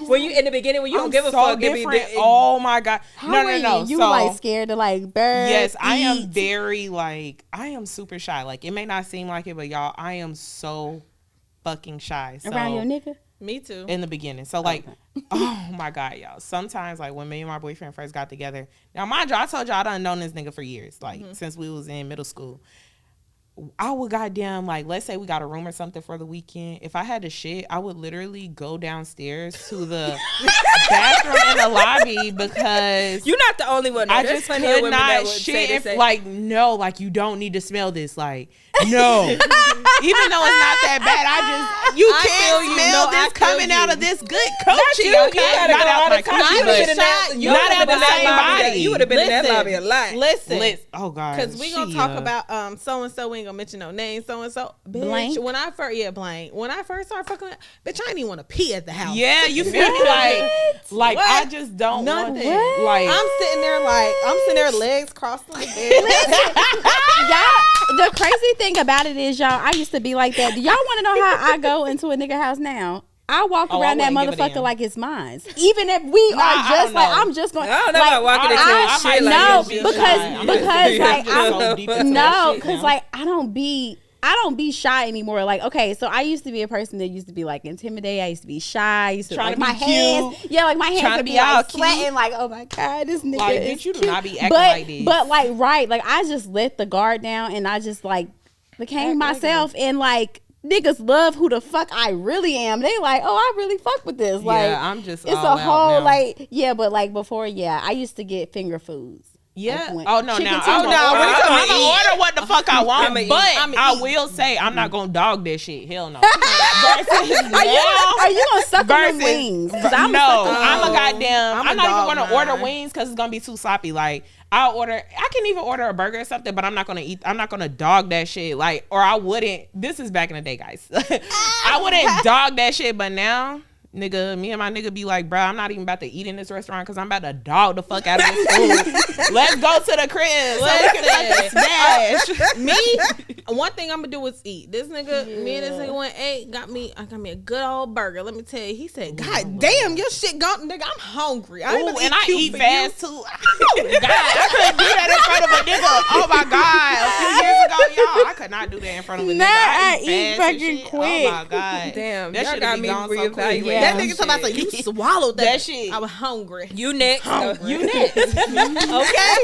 when you in the beginning when you don't give a fuck, it be different. Oh my god. How No, are no, no. You So, like scared to like bird? yes, I am eat? very like I am super shy. Like it may not seem like it, but y'all, I am so fucking shy. So around your nigga. Me too. in the beginning. So like, oh my god, y'all. Sometimes like when me and my boyfriend first got together. Now mind you, I told y'all I done known this nigga for years. Like since we was in middle school. I would goddamn like, let's say we got a room or something for the weekend. If I had to shit, I would literally go downstairs to the bathroom in the lobby because you're not the only one. though. I There's just plenty of could women that not would say shit. the If, same. like no, like you don't need to smell this. Like no, even though it's not that bad, you I feel can't you. smell No, I this feel coming you. out of this good coochie. you Okay, gotta not go out all my the time. coochie, You but would've been in that- not you would've out been the in that same lobby. body. You would have been in that Listen. lobby a lot. Listen. Oh god, Because we gonna she, talk about so and so. We ain't gonna mention no names. So and so. Blank. When I first blank. When I first started fucking, bitch, I didn't even want to pee at the house. Yeah, you feel me? Like What? I just don't want Nothing. that. Like I'm sitting there, legs crossed on the bed. Y'all, the crazy thing about it is, y'all, I used to be like that. Do y'all want to know how I go into a nigga house now? I walk Oh, I around that wouldn't give a motherfucker damn. like it's mine. Even if we Nah, I are just don't like, know. I'm just going. I don't know like, about walking into I- a shit like no, that. because like I'm no, because like I don't be shy anymore. Like, okay, so I used to be a person that used to be like intimidated. I used to be shy. I used to Trying like to my be hands. cute. Yeah, like my hands Trying to would be be like all cute. sweating. Like, oh my god, this nigga Like, is bitch, you do cute. not be acting but, like this. But like, right, like I just let the guard down and I just like became Act myself and like. Niggas love who the fuck I really am. They like, oh, I really fuck with this. Like, Yeah, I'm just it's all a out whole now. like, yeah, but like before, yeah, I used to get finger foods. Yeah. Like, Oh no. chicken Now tenders. I'm gonna order what the fuck I want, I'ma eat. but I'ma I eat. will say I'm not gonna dog that shit. Hell no. Versus Are you gonna suck on the versus- wings? 'Cause no, suck- I'm a goddamn. I'ma I'm not even dog gonna order mine. wings because it's gonna be too sloppy. Like I can even order a burger or something, but I'm not gonna eat. I'm not gonna dog that shit. Like, or I wouldn't. This is back in the day, guys. I wouldn't dog that shit, but now. Nigga, me and my nigga be like, bro, I'm not even about to eat in this restaurant because I'm about to dog the fuck out of this food. Let's go to the crib so we can fucking smash. Me, one thing I'm gonna do is eat. This nigga, me and this nigga went ate, got me a good old burger. Let me tell you, he said, God damn, your shit gone, nigga. I'm hungry. I ain't Ooh, about to and I cute eat for fast too. Oh, God, I couldn't do that in front of a nigga. Oh my God, a few years ago, y'all, I could not do that in front of a nigga. I I eat fast and fucking shit. quick. Oh my God, Damn, that y'all shit got be me gone so quick. reevaluating. Yeah. That nigga talking about you swallowed that, That shit. I was hungry. You next. You next. Okay,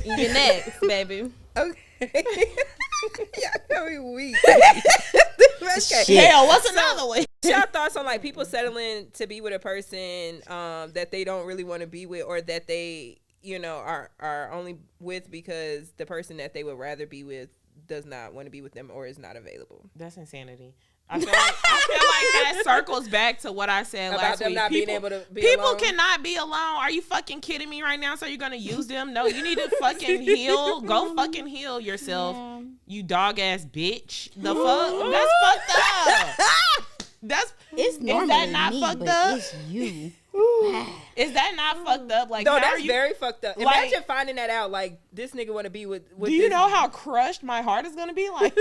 you next, baby. Okay. Yeah, very weak. Okay. Hell, what's another way? Y'all thoughts on like people settling to be with a person that they don't really want to be with, or that they, you know, are only with because the person that they would rather be with does not want to be with them or is not available. That's insanity. I feel like that circles back to what I said About last them week. not being able to be people alone? cannot be alone. Are you fucking kidding me right now? So you're gonna use them? No, you need to fucking heal. Go fucking heal yourself. Yeah. You dog ass bitch. The fuck? That's fucked up. That's It's normally that not me, fucked but up? it's you. Is that not fucked up? Like, No, how are that's you? very fucked up. like- Imagine finding that out. Like, this nigga want to be with Do you this- know how crushed my heart is gonna be? Like,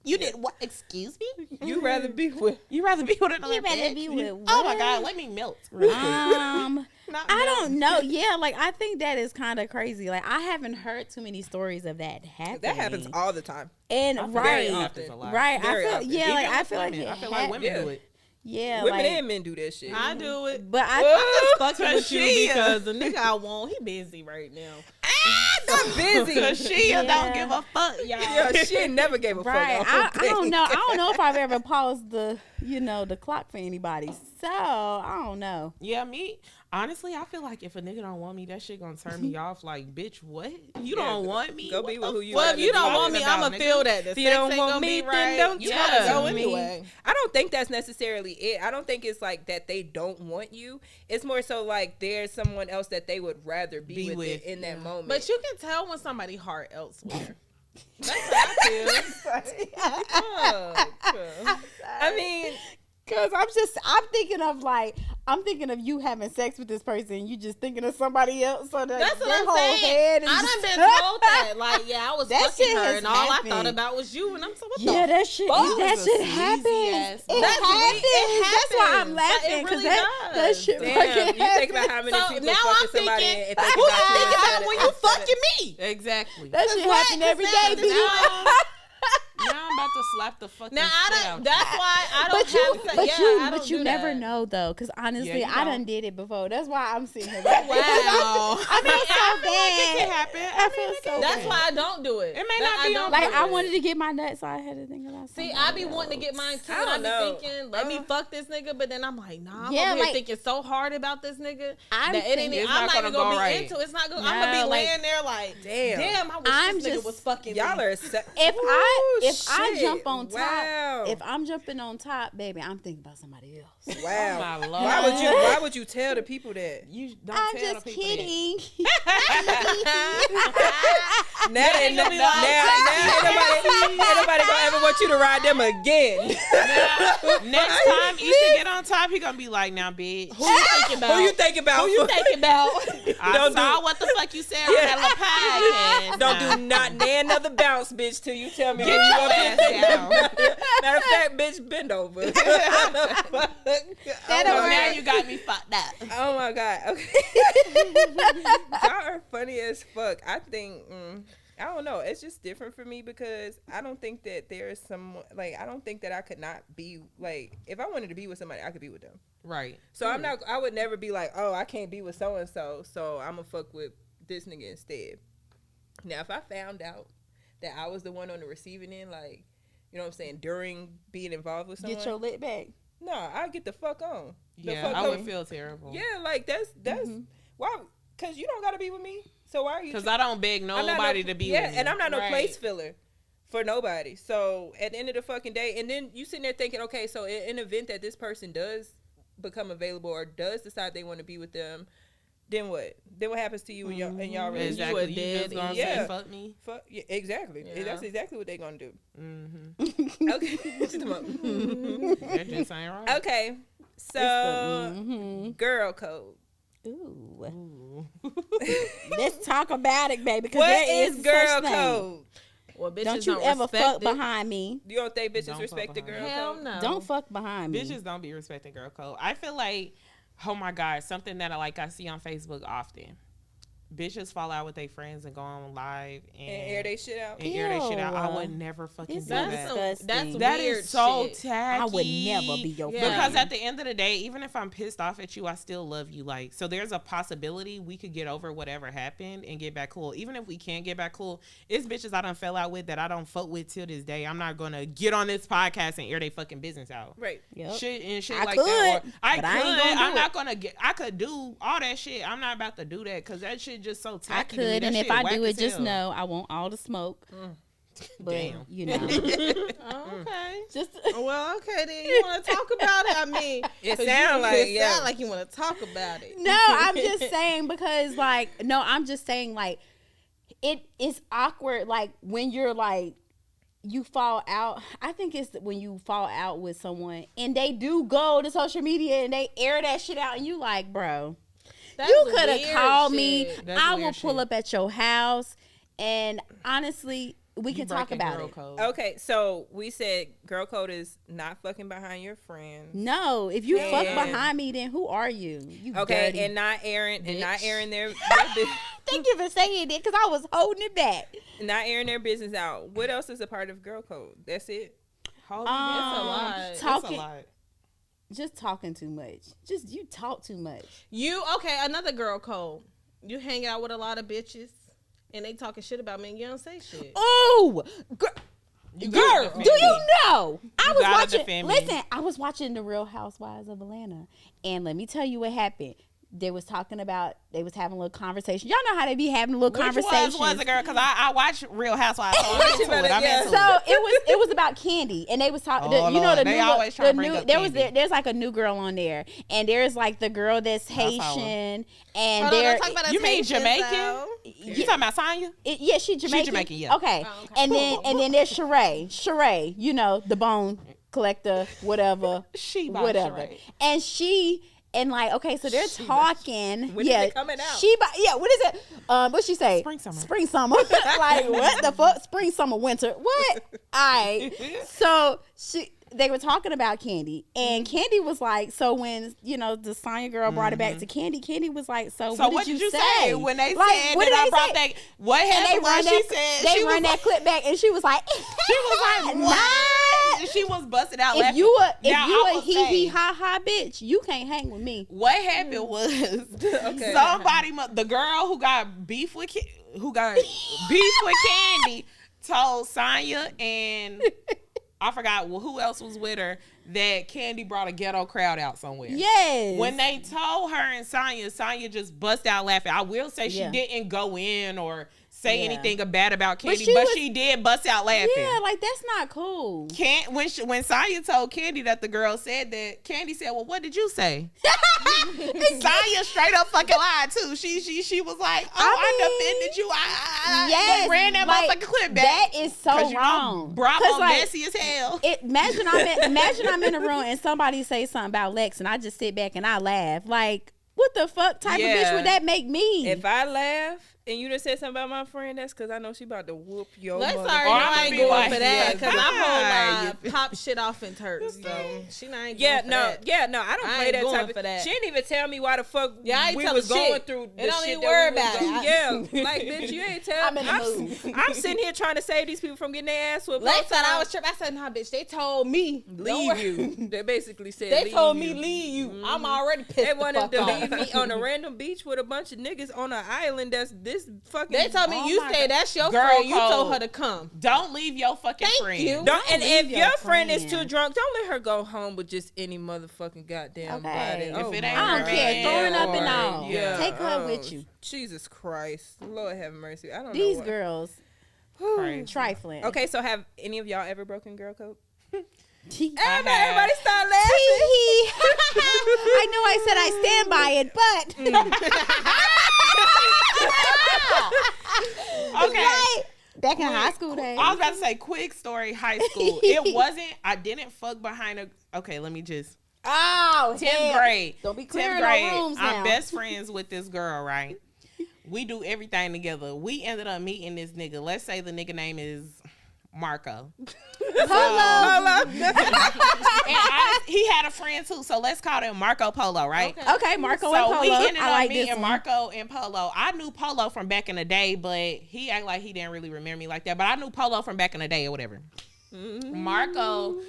you did what? Excuse me? you rather be with? You rather be with another You rather bitch? be with Oh my what? God, let me melt. I don't know. Yeah, like I think that is kind of crazy. Like I haven't heard too many stories of that happening. That happens all the time. and very right, often. right. Very I feel often. yeah, Even like I with feel like women. it I feel like women Yeah. do it. yeah, Women like, and men do that shit. I do it. but I'm I just fucking with you Shia. because the nigga I want, he busy right now. I'm busy. Cause she Yeah. don't give a fuck, y'all. Yeah, she never gave a right. fuck. I don't know. I don't know if I've ever paused the the clock for anybody. So I don't know. Yeah, me. Honestly, I feel like if a nigga don't want me, that shit gonna turn me off. Like, bitch, what? You don't want me? Go What be with the who you fuck Well, if you don't want me, talking I'ma about, feel nigga? that. The If you sex don't ain't want gonna me, be then right. don't You talk gotta to go me. anyway. I don't think that's necessarily it. I don't think it's like that they don't want you. It's more so like there's someone else that they would rather be with with. in that moment. But you can tell when somebody heart elsewhere. That's how I feel. Fuck. I mean, Cause I'm thinking of you having sex with this person. You just thinking of somebody else. So That's what their I'm whole saying. head is I just- done been told that. Like, yeah, I was That fucking shit her, has and all I thought happened. about was you. And I'm so, what Yeah, the that shit. fuck? That is a shit sleazy happens. ass It That's happens. it That's why I'm happens. Like, laughing it because really that does. shit damn, fucking you think about how many So people now fucking I'm somebody thinking, and think who about you think instead about of- when you instead of- fucking me? Exactly. That shit What? happen every 'Cause day. now- B. Now I'm about to slap the fucking Now shit I out don't. That's why I don't But you, have to. I don't but you do never that. know though, because honestly, Yeah, you I done don't. did it before. That's why I'm sitting here. Wow. I feel so It can bad. happen. I feel so That's bad. why I don't do it. It may That not I be don't on Like do I it. wanted to get my nuts, so I had to think about. See, I somebody be wanting to get else. mine too, I and I don't be know. thinking, let me fuck this nigga, but then I'm like, nah, I'm Yeah, over here like- thinking so hard about this nigga I'm that it ain't. thinking- It's I'm not not even gonna gonna go be right. into. It's not gonna. Nah, I'm gonna be like- laying there like, Damn. damn, I wish I'm this nigga just- was fucking Y'all me. are If I shit. jump on top, Wow. if I'm jumping on top, baby, I'm thinking about somebody else. Wow. Oh, my Lord. Why would you tell the people that? You don't I'm tell just the people that. kidding. Now ain't nobody gonna ever want you to ride them again. Next time you should get on top, he gonna be like, now, bitch. Who you thinking about? Who you think about? Who you thinking about? I Don't saw do- what the fuck you said on that little podcast. Don't do not another bounce, bitch, till you tell me Get who you your want ass to down. Matter of fact, bitch, bend over. That oh, don't my Now God. you got me fucked up. Oh my God. Okay. Y'all are funny as fuck. I think I don't know. It's just different for me because I don't think that there is some I don't think that I could not be like if I wanted to be with somebody, I could be with them. Right. So I would never be like, oh, I can't be with so and so, so I'm gonna fuck with this nigga instead. Now, if I found out that I was the one on the receiving end, like, you know what I'm saying, during being involved with someone, Get your lit back. no, I get the fuck on. The Yeah, fuck I would on. feel terrible. Yeah, like that's why? Because you don't gotta be with me. So why are you? Because I don't beg I'm not nobody to be with me. and I'm not no Right. place filler for nobody. So at the end of the fucking day, and then you sitting there thinking, okay, so in the event that this person does become available or does decide they want to be with them, then what? Then what happens to you in y'all relationship? Exactly. You a You dead just gonna end. say, Yeah. fuck me? Fuck, yeah, exactly. Yeah. That's exactly what they're gonna do. Mm-hmm. Okay. That just ain't right. Okay. So Mm-hmm. girl code. Ooh. Ooh. Let's talk about it, baby. Because What there is is girl such thing. code? Well, bitches Don't you ever respect fuck it. behind me? You don't think bitches Don't respect fuck the behind girl Hell code? no. Don't fuck behind me. Bitches don't be respecting girl code. I feel like, oh my God, something that I see on Facebook often. Bitches fall out with their friends and go on live and And air they shit out. and air their shit out. I Ew. would never fucking It's do That's that. disgusting. that's That weird is so shit. tacky. I would never be your Yeah. friend. Because at the end of the day, even if I'm pissed off at you, I still love you. Like, so there's a possibility we could get over whatever happened and get back cool. Even if we can't get back cool, it's bitches I done fell out with that I don't fuck with till this day. I'm not gonna get on this podcast and air they fucking business out. Right. Yep. Shit and shit I like that. could, Or I but could. I ain't gonna do I'm not it. gonna get. I could do all that shit. I'm not about to do that because that shit just so I tacky. to me. could, That and if shit I whack do it, as just hell. know I want all the smoke. But Damn. you know, Oh, okay. just Well, okay then. You want to talk about it? I mean, It 'cause sound like, it yeah. sound like you want to talk about it. no. I'm just saying because I'm just saying it is awkward. Like when you're like you fall out. I think it's when you fall out with someone and they do go to social media and they air that shit out, and you like, bro. That's You could have weird called me. shit. That's I will weird pull shit. up at your house, and honestly, we You can talk breaking about girl it. code. Okay, so we said girl code is not fucking behind your friends. No, if you fuck And- behind me, then who are you? You Okay, dirty. and not airing bitch. their Thank you for saying it because I was holding it back. not airing their business out. What else is a part of girl code? That's it. Hold a lot. It's a Talking, lot. just talking too much. Just you talk too much. You okay? Another girl code. You hang out with a lot of bitches, and they talking shit about me, and you don't say shit. Oh, You girl, gotta do defend you me. know? I was gotta watching. defend me. Listen, I was watching The Real Housewives of Atlanta, and let me tell you what happened. They was talking about. They was having a little conversation. Y'all know how they be having a little Which conversation. was a girl? Because I watch Real Housewives, so I'm into it. I'm Yeah. into So it. it was about Candy, and they was talking. Oh, You know Lord. the They new always try the to bring new up there was Candy. there's like a new girl on there, and there's like the girl that's follow her. Haitian, and Hold on, there don't talk about You mean Haitians, Jamaican? though. You talking about Sonya? Yeah, she Jamaican. Jamaican, yeah. Okay. Oh, okay. And then there's Sheree. Sheree, you know, the bone collector, whatever. She by whatever. Sheree. And she and like, okay, so they're talking. When is yeah, it coming out? What is it? What she say? Spring, summer. Spring, summer. Like, what the fuck? Spring, summer, winter. What? Alright. So they were talking about Candy, and Candy was like, so when, you know, the Sonya girl brought it back to Candy, Candy was like, so what did you say? when they Like, said what that did I they brought say? that? What And happened? they run She said they she run was that clip back, and she was like, She was like, what? She was busted out if laughing. you a Now, I will hee say, hee ha ha bitch, you can't hang with me. What happened was somebody, the girl who got beef with Candy, told Sonya and I forgot who else was with her that Candy brought a ghetto crowd out somewhere. Yes. When they told her and Sonya just bust out laughing. I will say she Yeah. didn't go in or say Yeah. anything bad about Candy, she but was- she did bust out laughing. Yeah, like that's not cool. When Sonya told Candy that the girl said that, Candy said, "Well, what did you say?" Sonya straight up fucking lied too. She was like, "Oh, I defended you. I Yes, ran that like, motherfucking clip back." that is so 'Cause you know wrong. Bravo 'Cause, like, messy as hell. Imagine I'm in a room and somebody say something about Lex, and I just sit back and I laugh. Like, what the fuck type of bitch Yeah. would that make me? If I laugh and you done said something about my friend, that's because I know she about to whoop your Let's mother. already Or know I'ma I ain't be going like, for that because yeah, I'm bye. whole pop shit off in turks. So she not ain't Yeah, going for that. no, I don't I play ain't that going type of. for that. She didn't even tell me why the fuck Yeah, I ain't we tell was her going shit. through It the don't shit even that worry we was about going- it. Yeah, like bitch, you ain't tell. I'm in the mood. I'm sitting here trying to save these people from getting their ass whooped. Last Both time I times. was tripping, I said, "Nah, bitch." They told me Leave you. They basically said They leave told you. me leave you. I'm already pissed. They the wanted fuck to off. leave me on a random beach with a bunch of niggas on an island that's this fucking. They told me Oh you my say God. that's your Girl friend. You code. told her to come. Don't leave your fucking Thank friend. you. Don't, and leave if your your friend is friend. too drunk, don't let her go home with just any motherfucking goddamn Okay. body. If it my ain't I her don't God. care, throwing up and all. Yeah. Take her with you. Jesus Christ, Lord have mercy. I don't These know. what- girls Crazy. trifling. Okay, so have any of y'all ever broken girl code? Tee- Everybody start laughing. Tee-hee. I know I said I stand by it, but Okay. Right. Back in high school days. I was about to say, quick story, high school. It wasn't, I didn't fuck behind a, okay, let me just, Oh, 10th hell. grade. Don't be 10th clearing grade, no rooms now. I'm best friends with this girl, right? We do everything together. We ended up meeting this nigga. Let's say the nigga name is Marco. Polo. And he had a friend too, so let's call him Marco Polo, right? Okay, Marco and So Polo. we ended I up like this meeting one. Marco and Polo. I knew Polo from back in the day, but he act like he didn't really remember me like that. But I knew Polo from back in the day or whatever. Marco,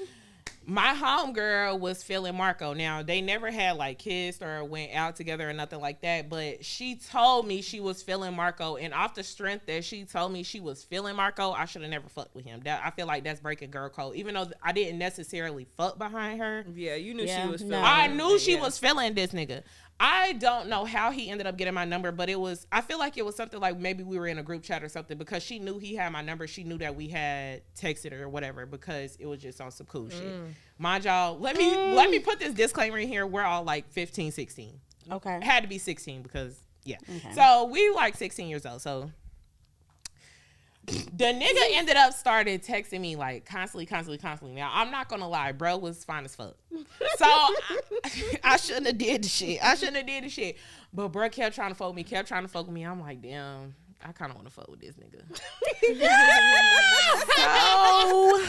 my homegirl was feeling Marco. Now, they never had like kissed or went out together or nothing like that, but she told me she was feeling Marco, and off the strength that she told me she was feeling Marco, I should have never fucked with him. That I feel like that's breaking girl code. Even though I didn't necessarily fuck behind her, Yeah, you knew Yeah, she was. no. feeling I it. knew she Yeah. was feeling this nigga. I don't know how he ended up getting my number, but I feel like it was something like maybe we were in a group chat or something, because she knew he had my number. She knew that we had texted or whatever, because it was just on some cool shit. Mind y'all, let me put this disclaimer in here. We're all like 15, 16. Okay. Had to be 16 because, yeah. Okay. So we like 16 years old. So the nigga ended up started texting me like constantly. Now, I'm not going to lie. Bro was fine as fuck. So I shouldn't have did the shit. But bro kept trying to fuck with me. I'm like, damn, I kind of want to fuck with this nigga. So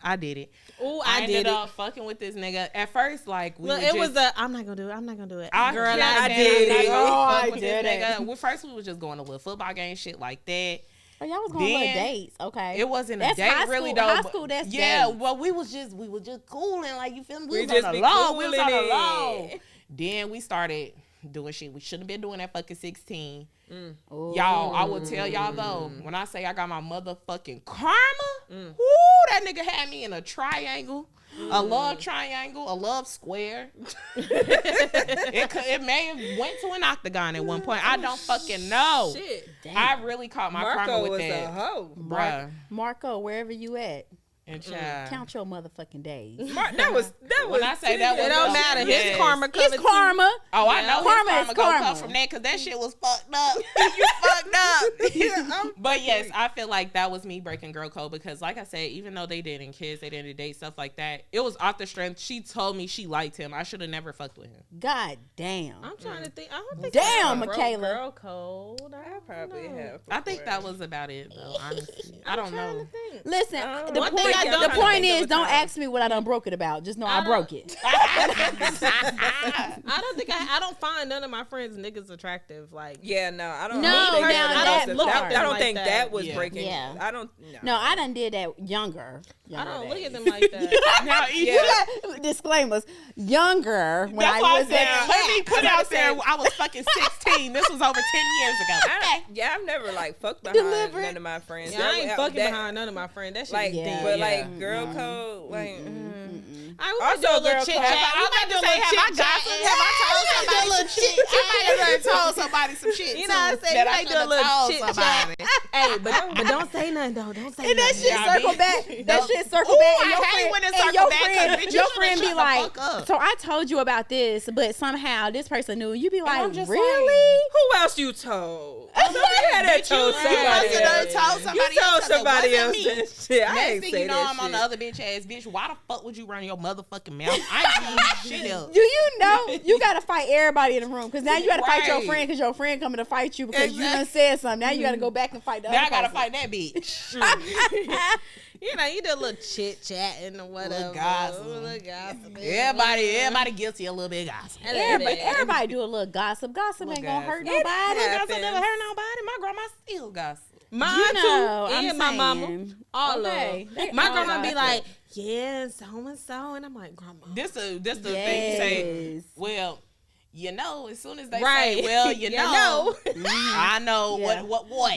I did it. Ooh, I I ended did it. up fucking with this nigga. At first, like, we Look, were it just, was a. I'm not gonna do it. I'm not gonna do it. Girl, I I did did it. I did it. Well, first, we was just going to little football game, shit like that. Oh, y'all was going on Then- little dates. Okay. It wasn't That's a date, high really, school- though. high but- school, that's yeah. dates. Well, we was just cooling, like, you feel me? We was just on be the low. We was on the cooling low. it. Then we started doing shit we shouldn't have been doing at fucking 16. Ooh. Y'all, I will tell y'all though, when I say I got my motherfucking karma, whoo, that nigga had me in a triangle. A love triangle, a love square. it may have went to an octagon at one point. I don't fucking know. Shit. I really caught my karma Marco with was that. a hoe. Bruh. Marco, wherever you at. And child. Count your motherfucking days. That was When I say that It was don't the- matter. yes. His karma coming. It's karma. Oh, I know Karma his is karma gonna karma. come from that because that shit was fucked up. You fucked up. But yes, I feel like that was me breaking girl code because, like I said, even though they didn't kiss, they didn't date, stuff like that, it was off the strength. She told me she liked him. I should have never fucked with him. God damn. I'm trying to think. I don't think Damn, I broke Michaela. girl code. I probably have. I think that was about it, though. Honestly, I don't Trying know. to think. Listen, the One point, thing I don't the point think of is, a don't time. ask me what I done broke it about. Just know I don't- broke it. I don't think I don't find none of my friends niggas attractive. Like, Yeah, no, I don't. No, I don't think now that that was- look I don't like think that. that was Yeah. breaking. Yeah. I don't. No, I done did that younger. I don't look days. at them like that. Now, You got disclaimers. Younger when that's I why I was said, at let me put I out was there, saying- I was fucking 16. This was over 10 years ago. Yeah, I've never like fucked behind Delivered. none of my friends. Yeah, I ain't That- fucking that- behind none of my friends. That shit Like, is Yeah. dead. but Yeah. like girl code, like. I would Also, do a little girl chit code. chat. I We might do a little chit chat. Have I told somebody some shit? I might have told somebody some shit. You know what I'm saying? that You I might do a should've little told chit somebody. chat. Hey, but don't say nothing though. Don't say And that nothing. shit Yeah, circle bitch. back. That shit circle Ooh, back. I And your hate friend, when it and circle your back, 'cause friend, bitch, you your should've friend shut be the like, fuck up. so I told you about this, but somehow this person knew. You be like, I'm just really? Who else you told? Somebody had Bitch, you told somebody must have else. told somebody You told else 'cause it somebody else wasn't me. that shit. I Next ain't thing say you know, that I'm on the shit. other bitch ass bitch. Why the fuck would you run your motherfucking mouth? I ain't shit up. Do you know you gotta fight everybody in the room? Because now you gotta fight your Right. friend because your friend coming to fight you because you done Exactly. said something. Now you gotta go back and fight the Now other I gotta person. fight that bitch. You know, you do a little chit chatting or whatever. gossip. Little gossip. Everybody guilty a little bit of gossip. Everybody do a little gossip. Gossip ain't gonna hurt nobody. happens. Gossip never hurt nobody. My grandma still gossip. Mine You know, too, I'm and my mama. saying. All Okay. of They them. My all grandma be gossip. like, yeah, so and so, and I'm like, grandma. This the thing you say. Yes. Well, you know, as soon as they Right. say, well, you You know, know. I know Yeah. what One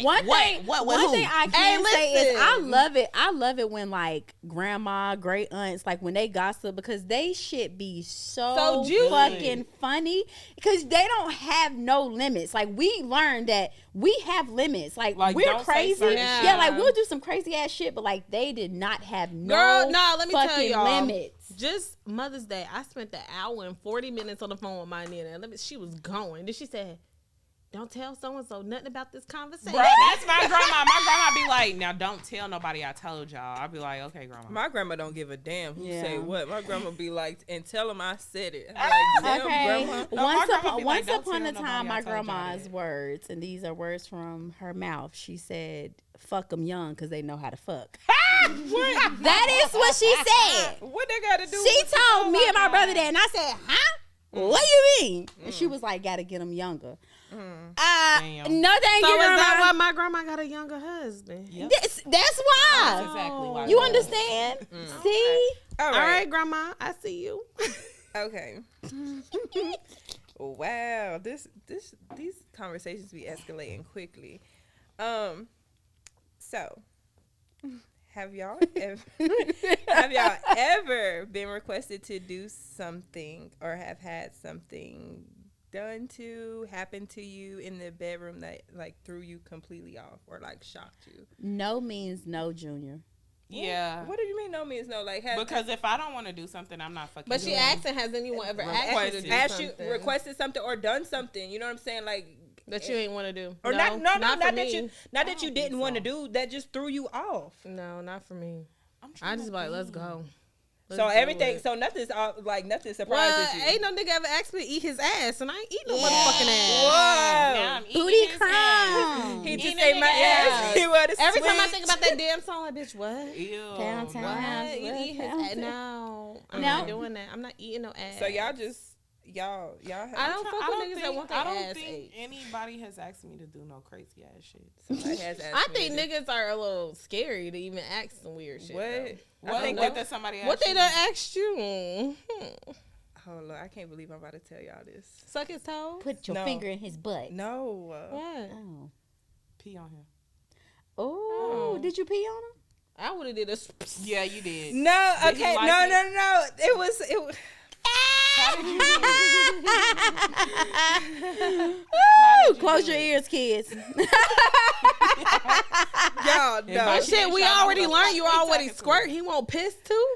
thing I can say is I listen. love it. I love it when like grandma, great aunts, like when they gossip because they shit be so juicy. fucking funny because they don't have no limits. Like we learned that we have limits. Like Like, we're don't say crazy. certain Yeah. shit. Like we'll do some crazy ass shit, but like they did not have no Girl, nah, let me tell fucking y'all. limits. Just Mother's Day, I spent the hour and 40 minutes on the phone with my nana. She was going. Then she said, don't tell so-and-so nothing about this conversation. Bro, that's my grandma. My grandma be like, now don't tell nobody I told y'all. I'll be like, okay, grandma. My grandma don't give a damn who Yeah. say what. My grandma be like, and tell them I said it. I'm like, damn, Okay. grandma. No, my Once grandma upon, be like, once "Don't upon tell a nobody time, I my told y'all grandma's that." words, and these are words from her mouth. She said, "Fuck them young because they know how to fuck." That is what she said. What they got to do? She with it? told me and my brother that, and I said, "Huh? What do you mean?" And she was like, "Gotta get them younger." Damn. No, thank So you, is that why grandma. my grandma got a younger husband? Yep. That's That's why. exactly why. You understand? See? All All right. right, grandma, I see you. Okay. Wow. These conversations be escalating quickly. So have y'all ever been requested to do something or have had something done to happen to you in the bedroom that like threw you completely off or like shocked you? No means no, Junior. Yeah. What do you mean no means no? Like has Because if I don't want to do something, I'm not fucking But she doing asking, has anyone ever asked you to do asked you something requested something or done something, you know what I'm saying? Like that you ain't want to do? or no, not for that me. you don't didn't think want to so. do, that just threw you off. No, not for me. I'm I trying just to be like, think. let's go. So Let's do everything, it. so nothing's like nothing surprises Well, you. ain't no nigga ever asked me to eat his ass, and I ain't eat no Yeah. motherfucking ass. Whoa. Now I'm eating Booty his crumb. He just Eating ate my it ass. out. He wanna Every time I switch. think about that damn song, like, bitch, what? ass. Ew. Downtown. What? You What? eat his ass? No, I'm No. not doing that. I'm not eating no ass. So y'all just y'all I don't fuck with niggas that want their I don't ass think ate. anybody has asked me to do no crazy ass shit. Somebody has asked I me think to do- niggas are a little scary to even ask some weird shit. What? though. I What? think What that, did somebody ask What they you? done asked you? hold on, I can't believe I'm about to tell y'all this. Suck his toes? Put your No. finger in his butt. No. What? Oh. Pee on him. Oh, did you pee on him? I would have did a. Yeah, you did. No, Did he okay, like no, it? no. It was How did you do it? Ooh, close your ears, kids. Y'all If I know. can't Shit, we shout, I'm already gonna learned you fuck with already talking to squirt. He won't piss too.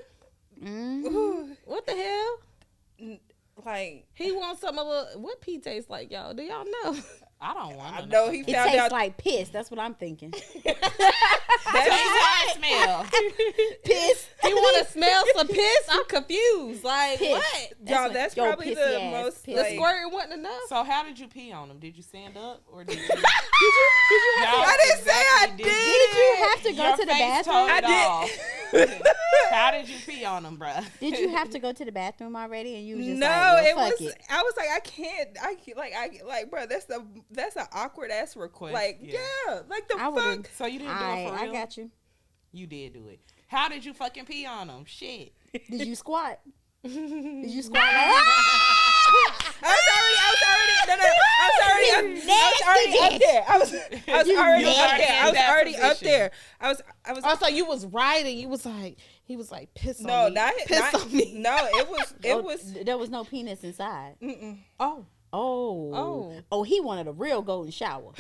Mm. What the hell? Like, He wants some a little. What pee tastes like, y'all? Do y'all know? I don't want I to know he It found tastes out. like piss. That's what I'm thinking. How it smell? Piss. He want to smell some piss? I'm confused. Like, Piss. what? Y'all, what- that's yo, probably the pissy ass most, piss. The like, squirting wasn't enough? So how did you pee on him? Did you stand up or did you? I didn't say I did. Did you have to go Your to the face bathroom? told it I all. How did you pee on him, bruh? Did you have to go to the bathroom already? And you was just No, like, well, it fuck was. it. I was like, I can't, like, bro, that's an awkward ass request. Like, Yeah. yeah, like the I would've- fuck. So you didn't do it for I real? got you. You did do it. How did you fucking pee on him? Shit. Did you squat? Did you squat? I was already up there. I was already up there. I was. Also, you was riding. He was like, piss No, on me. not piss on me. No, it was. There was no penis inside. Oh. Oh, he wanted a real golden shower.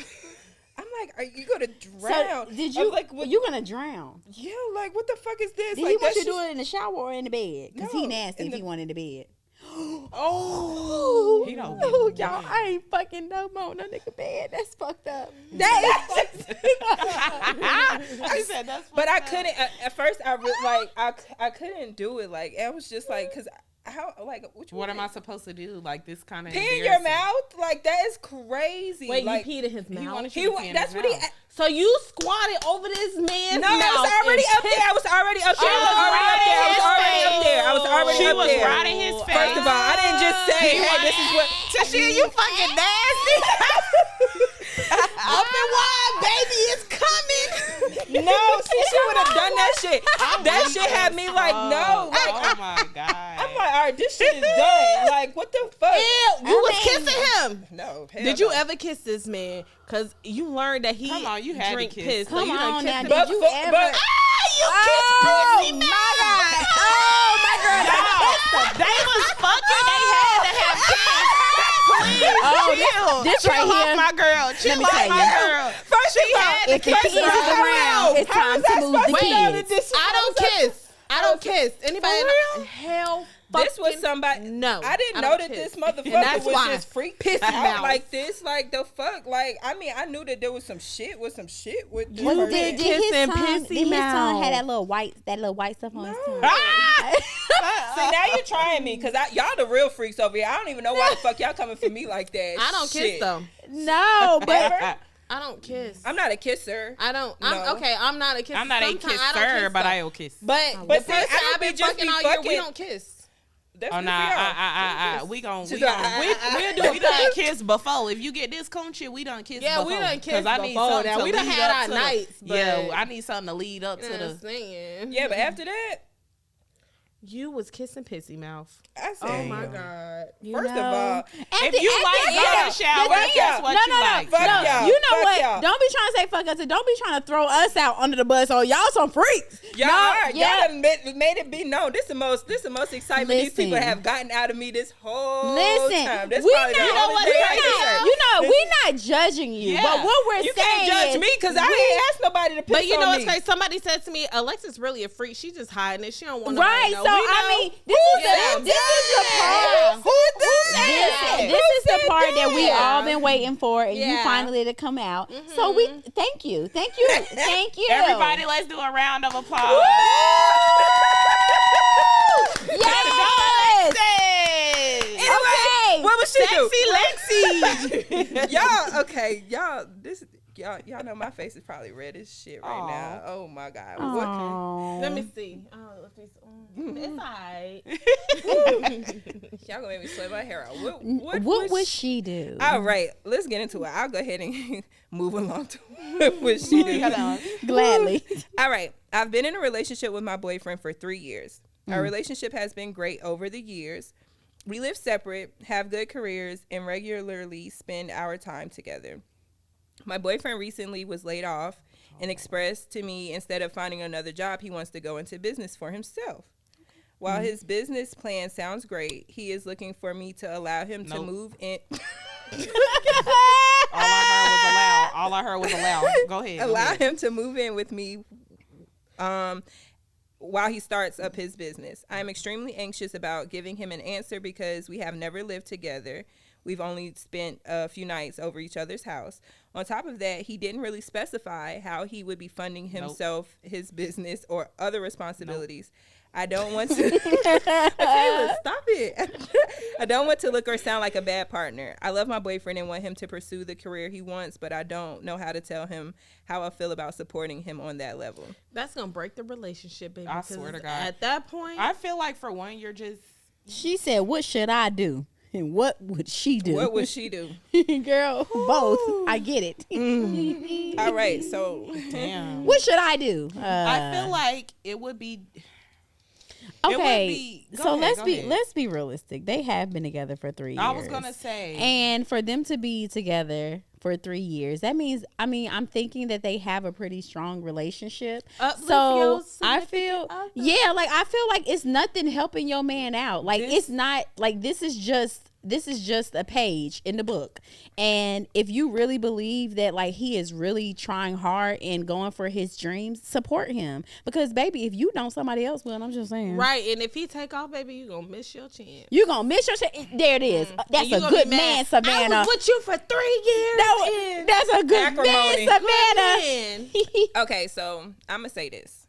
I'm like, are you gonna drown? So did I'm you? like, what, You gonna drown? yeah, like what the fuck is this? Did like, he want you that's to do it in the shower or in the bed? Because he No, nasty in if the- he wanted the bed. Oh, he don't Oh, get y'all, it. I ain't fucking no more no nigga bed. That's fucked up. I said that's. But I fucked up. couldn't at first. I couldn't do it. Like I was just like, cause how like What am I supposed to do? Like this kind of pee in your mouth? Like that is crazy. Wait, like, you peed in his He mouth? wanted He you to wa- pee in that's his what he. mouth. So you squatted over this man's No, mouth. I was already and up there. I was already up there. I was was already up there. I was already up there. I was already She up was there. right in his face. First of all, I didn't just say, "Hey, this is what." Tashia, you fucking nasty. open wide, baby, it's coming. No, see, she would have done that shit. That shit had me like, no, like, Oh my god. I'm like, all right, this shit is done. Like, what the fuck? Ew, you was kissing him. No, hell Did you no. ever kiss this man? Because you learned that he Come on, you had to drink kiss. piss. So Come you done on kissed now, him. did you But- ever? but- Oh my god! Oh my god! They was fucking. They had to have kids. Please, Oh, this right chill off here. my girl. Chill Let me off tell my you. girl. First of all, If the kids is around, it's time to move the kids. I don't kiss. I don't kiss. Anybody? For real? Hell. This was fucking somebody. No. I didn't I know don't that kiss. this motherfucker And that's was why. just freaked Piss out mouth. like this. Like the fuck. Like I mean, I knew that there was some shit with this Was, person. did his kissing tongue? pissy Did his tongue mouth. have that little white stuff on his tongue? See, now you're trying me because y'all the real freaks over here. I don't even know why the fuck y'all coming for me like that. I don't Shit. kiss them. No, but Ever? I don't kiss. I'm not a kisser. I don't. No. I'm okay. I'm not a kisser. I'm not a Sometimes I don't kisser, kiss but them. I'll kiss. But But the see, person I I've been just fucking be all year, we fucking. don't kiss. That's Oh good no, for y'all. we gon' She's we like, we'll do we done kiss before. If you get this coochie, we done kiss Yeah, before. we done 'Cause kissed I need before. something Now, to we done lead had up our to nights, the, but- yeah, I need something to lead up You to know what the. I'm saying? Yeah, but after that, You was kissing pissy mouth. I said, Oh my god. First of all, If you like end, going to the shower, fuck guess y'all. what No, you no, no. like. Fuck No, y'all. you know Fuck what? y'all. Don't be trying to say fuck us and don't be trying to throw us out under the bus. Oh, y'all some freaks. y'all No, are. yeah. Y'all done made it be known. This the most excitement these people Listen. have gotten out of me this whole Listen, time. That's we probably the not, only thing I can say. we're not judging you, Yeah. but what we're You saying can't judge is me because I ain't asked nobody to piss But you know on what's me. crazy? Somebody said to me, Alexis really a freak. She just hiding it. She don't want Right, nobody to so know. We I know. mean, this is the part. Who This is the said part that we that? all been waiting for, and you Yeah. finally to come out. So we thank you, thank you. Everybody, let's do a round of applause. Yes. Okay. What was she do? Sexy Lexi. Y'all know my face is probably red as shit right Aw. now. Oh my god. Aw. Let me see. Oh, it's alright. Y'all gonna make me sweat my hair out. What would she do? All right, let's get into it. I'll go ahead and move along to what she do. Gladly. All right, I've been in a relationship with my boyfriend for 3 years. Our relationship has been great over the years. We live separate, have good careers, and regularly spend our time together. My boyfriend recently was laid off and expressed to me instead of finding another job, he wants to go into business for himself. While his business plan sounds great, he is looking for me to allow him to Nope. move in. All I heard was allow. All I heard was allow. Go ahead. go allow ahead. him to move in with me while he starts up his business. I am extremely anxious about giving him an answer because we have never lived together. We've only spent a few nights over each other's house. On top of that, he didn't really specify how he would be funding himself, his business, or other responsibilities. I don't want to. Michaela, stop it. I don't want to look or sound like a bad partner. I love my boyfriend and want him to pursue the career he wants, but I don't know how to tell him how I feel about supporting him on that level. That's gonna break the relationship, baby. I swear to because God. At that point, I feel like for one, you're just She said, "What should I do?" And what would she do? What would she do? Girl, both. I get it. All right, so damn. What should I do? I feel like it would be. would Okay, be- go so ahead, go ahead. let's be realistic. They have been together for 3 years. I was gonna say. and for them to be together for 3 years, that means I'm thinking that they have a pretty strong relationship. Uplift So your I significant feel, other. yeah, like I feel like it's nothing helping your man out. Like This- it's not like this is just a page in the book. And if you really believe that like he is really trying hard and going for his dreams, support him. Because baby, if you don't, somebody else will. And I'm just saying. right, and if he take off, baby, you gonna miss your chance. You gonna miss your chance. There it is. That's And you a gonna good be man, mad. Savannah. I was with you for 3 years. No, that's a good Acrimony. man, Savannah. Man. okay, so I'm gonna say this.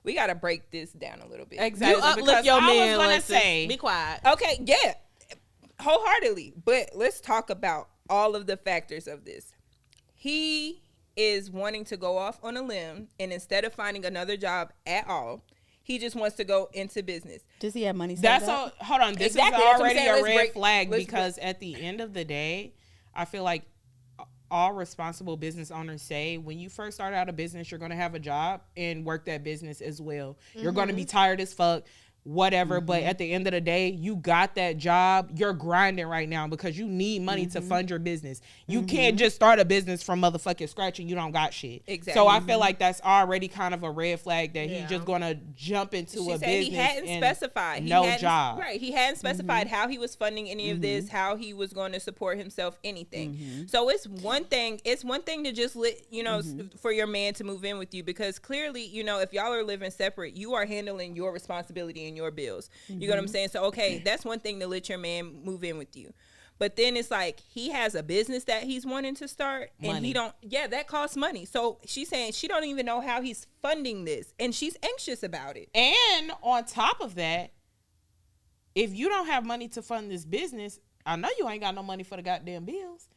We gotta break this down a little bit. Exactly. You uplift because your I man. was gonna Lexus. say. Be quiet. Okay, yeah, wholeheartedly. But let's talk about all of the factors of this. He is wanting to go off on a limb, and instead of finding another job at all, he just wants to go into business. Does he have money? That's all. Hold on. This Exactly, is that's what I'm already saying. a Let's red break- flag let's because at the end of the day, I feel like all responsible business owners say when you first start out a business, you're going to have a job and work that business as well. You're going to be tired as fuck, whatever. But at the end of the day, you got that job. You're grinding right now because you need money to fund your business. You can't just start a business from motherfucking scratch and you don't got shit. Exactly. So I feel like that's already kind of a red flag that Yeah. he's just going to jump into She a said business he hadn't and specified. no he hadn't, job. Right. He hadn't specified how he was funding any of this, how he was going to support himself, anything. So it's one thing. It's one thing to just for your man to move in with you because clearly, if y'all are living separate, you are handling your responsibility and your bills. You know what I'm saying? So okay, that's one thing to let your man move in with you. But then it's like he has a business that he's wanting to start and Money. he don't that costs money. So she's saying she don't even know how he's funding this and she's anxious about it. And on top of that, if you don't have money to fund this business, I know you ain't got no money for the goddamn bills.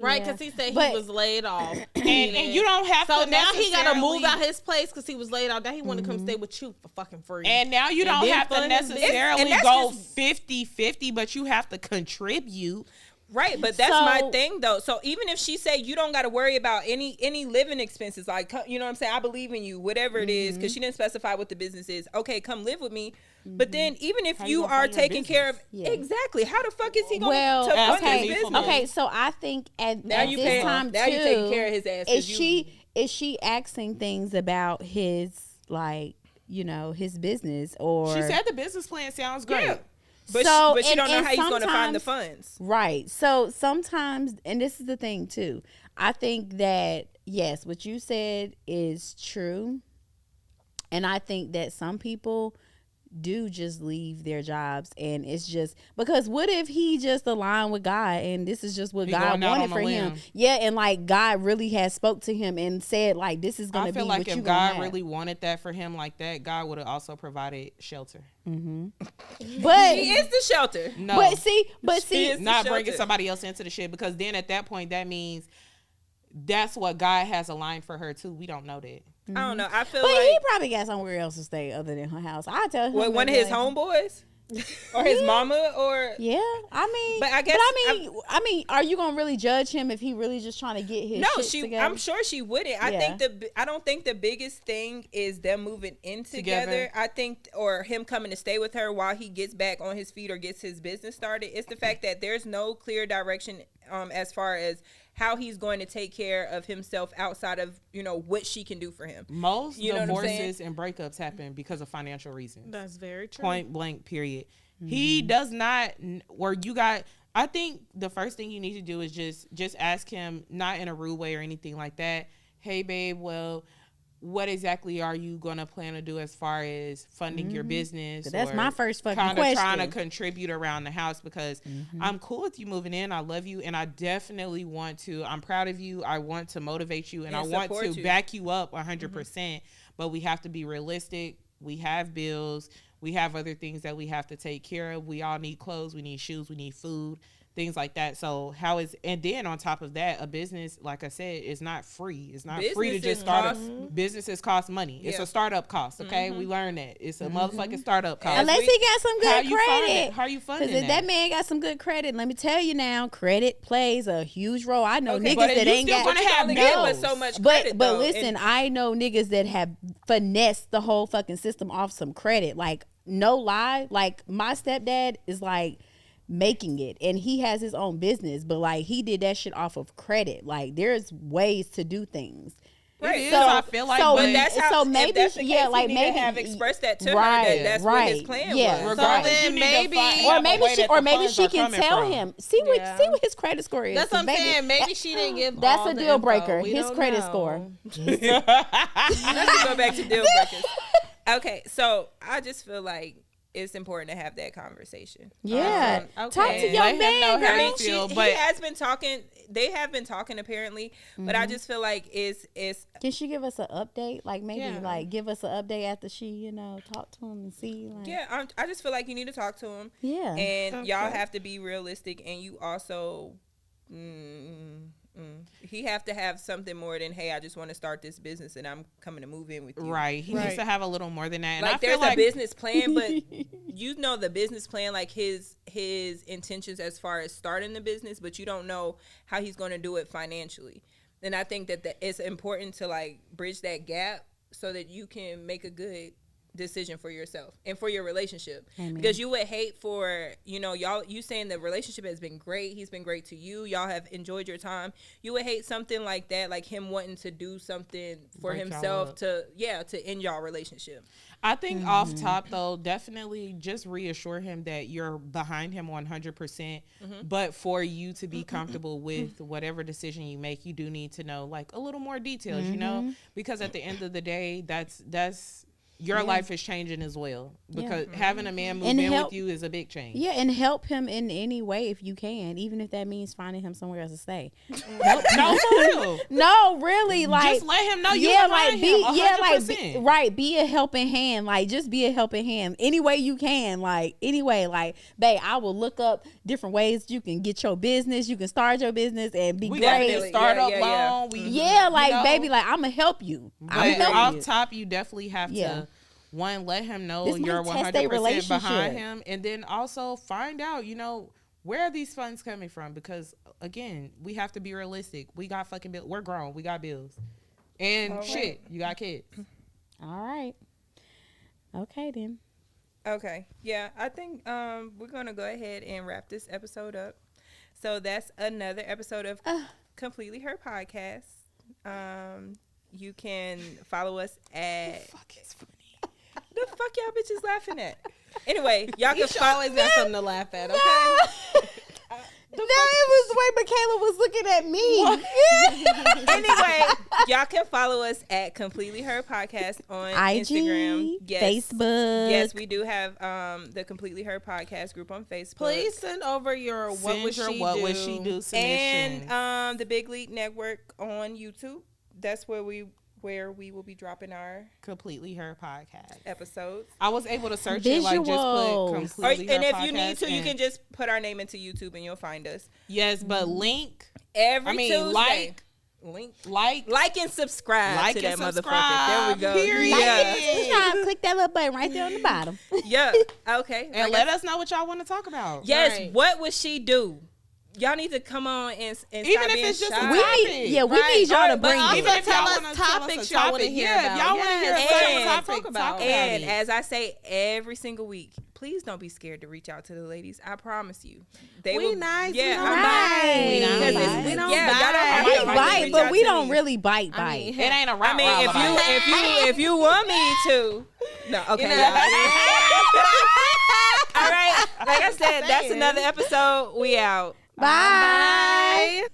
Right, Yeah. because he said But- he was laid off. And you don't have So to now he got to move necessarily- out his place because he was laid off. Now he want to come stay with you for fucking free. And now you And don't then have to fund his business. necessarily And that's go just- 50-50, but you have to contribute. Right, but that's So- my thing though. So even if she say you don't got to worry about any living expenses, like you know what I'm saying, I believe in you, whatever it is, because she didn't specify what the business is. Okay, come live with me. But then even if How you you gonna are fund your taking care of business? Yeah. exactly, how the fuck is he going Well, to fund okay, his me for business? Okay, so I think at Now you this paying- time now too, you taking care of his ass 'cause is she asking things about his his business or She said the business plan sounds great. Yeah. But So, she don't know and how he's going to find the sometimes- funds. right? So sometimes, and this is the thing too. I think that yes, what you said is true, and I think that some people do just leave their jobs and it's just because what if he just aligned with God and this is just what He God going out wanted on a for him, limb. yeah, and like God really has spoke to him and said like this is I gonna be feel like what you if gonna God have. really wanted that for him like that, God would have also provided shelter. but He is the shelter. No, but see is- not the bringing shelter. somebody else into the shit because then at that point that means that's what God has aligned for her too. We don't know that. I don't know. I feel but like he probably got somewhere else to stay other than her house. I tell him what, one of his homeboys or his mama or Yeah, I mean, But I guess I mean, are you gonna really judge him if he really just trying to get his no, shit she. together? I'm sure she wouldn't. I Yeah. think I don't think the biggest thing is them moving in together. Together. I think, or him coming to stay with her while he gets back on his feet or gets his business started. It's the fact that there's no clear direction as far as how he's going to take care of himself outside of what she can do for him. Most You know what I'm saying? divorces and breakups happen because of financial reasons. That's very true. Point blank, period. He does not, where you got, I think the first thing you need to do is just ask him, not in a rude way or anything like that. Hey, babe, well, what exactly are you going to plan to do as far as funding your business? That's my first fucking kind question. of trying to contribute around the house, because I'm cool with you moving in. I love you, and I definitely want to. I'm proud of you. I want to motivate you, and I want support to you. back you up 100%. But we have to be realistic. We have bills. We have other things that we have to take care of. We all need clothes. We need shoes. We need food. Things like that. So and then on top of that, a business, like I said, is not free. It's not free to just start. Businesses cost money. It's a startup cost. Okay, we learned that. It's a motherfucking startup cost. Unless he got some good credit. How you funding Because if that man got some good credit, let me tell you now, credit plays a huge role. I know niggas but that you ain't still got gonna have only bills. get but so much But credit, though. listen, And I know niggas that have finessed the whole fucking system off some credit. Like, no lie, like my stepdad is like making it, and he has his own business, but like he did that shit off of credit. Like, there's ways to do things. Right. It is, So- I feel like, so- But that's how. So if maybe- that's the case, yeah, he like need to maybe- have expressed that to Right, her. That's what his right, plan yeah. was. Regardless, then you need to maybe- find Or a maybe way she, that or the maybe funds she are can coming tell from. him. See what his credit score is. That's what I'm 'Cause saying. Maybe she didn't give That's all a the deal info. breaker. We His don't credit know. score. Let's go back to deal breakers. Okay, so I just feel like it's important to have that conversation. Yeah. Okay. Talk to Let your him know man, how I girl. mean, you feel, he but has been talking. They have been talking apparently, but I just feel like it's Can she give us an update? Like, maybe Yeah. like give us an update after she, talk to him and see. Like, yeah. I just feel like you need to talk to him, Yeah. and y'all Okay. have to be realistic, and you also. He have to have something more than, hey, I just want to start this business and I'm coming to move in with you. Right. He needs to have a little more than that. And I Like, feel there's like a business plan, but you know the business plan, like his intentions as far as starting the business, but you don't know how he's going to do it financially. And I think that it's important to like bridge that gap so that you can make a good decision for yourself and for your relationship. Amen. Because you would hate for, you saying the relationship has been great, he's been great to you, y'all have enjoyed your time. You would hate something like that, like him wanting to do something for Break y'all himself up. to end y'all relationship. I think off top though, definitely just reassure him that you're behind him 100%. But for you to be comfortable with whatever decision you make, you do need to know like a little more details, because at the end of the day, that's your life is changing as well, because having a man move And in help- with you is a big change. Yeah, and help him in any way if you can, even if that means finding him somewhere else to stay. No, for real. No, really, like Just let him know you yeah, behind like him, be 100%. right, be a helping hand, like just be a helping hand any way you can, like anyway, like babe, I will look up different ways you can get your business, you can start your business and be We great. definitely start up Yeah. loan. We, Yeah, like you know, baby, like I'm gonna help you. I'm But help off you. top, you definitely have Yeah. to let him know This might you're test they 100% relationship. behind him, and then also find out, where are these funds coming from? Because again, we have to be realistic. We got fucking bills. We're grown. We got bills, and shit, you got kids. All right. Okay then. Okay. Yeah, I think we're going to go ahead and wrap this episode up. So that's another episode of Completely Her Podcast. You can follow us at... The fuck y'all bitches laughing at? Anyway, y'all can She follow... always got something to laugh at, okay? No, it was the way Michaela was looking at me. Anyway, y'all can follow us at Completely Her Podcast on IG, Instagram. Facebook. Yes, we do have the Completely Her Podcast group on Facebook. Please send over your what Send would your she what do? would she do submissions. And the Big League Network on YouTube. That's where we will be dropping our Completely Her Podcast. episodes. I was able to search it, like just Visuals. put Completely And Her if you need Podcast to, you and- can just put our name into YouTube and you'll find us. yes, but link, Every I mean, Tuesday. Like and subscribe like to that and motherfucker. subscribe, There we go. period. Yeah. Subscribe, click that little button right there on the bottom. Yeah. Okay. and Like let us know what y'all want to talk about. Yes. Right. What would she do? Y'all need to come on and Even stop if being it's just a shy. We need, yeah, we need y'all to But bring also it. Even if tell y'all us wanna topics a y'all want to topic, hear yeah, if about. y'all wanna hear a certain topic, talk about it. And as I say every single week, please don't be scared to reach out to the ladies. I promise you, they We will. nice. Yeah, We don't I'm bite. We don't Because it's- bite. We don't yeah, y'all don't have We to bite. bite, reach but out we to don't me. really bite. I mean, It ain't a rap. I mean, if you want me to, no, okay. You know? Yeah. All right. Like I said, that's another episode. We out. Bye.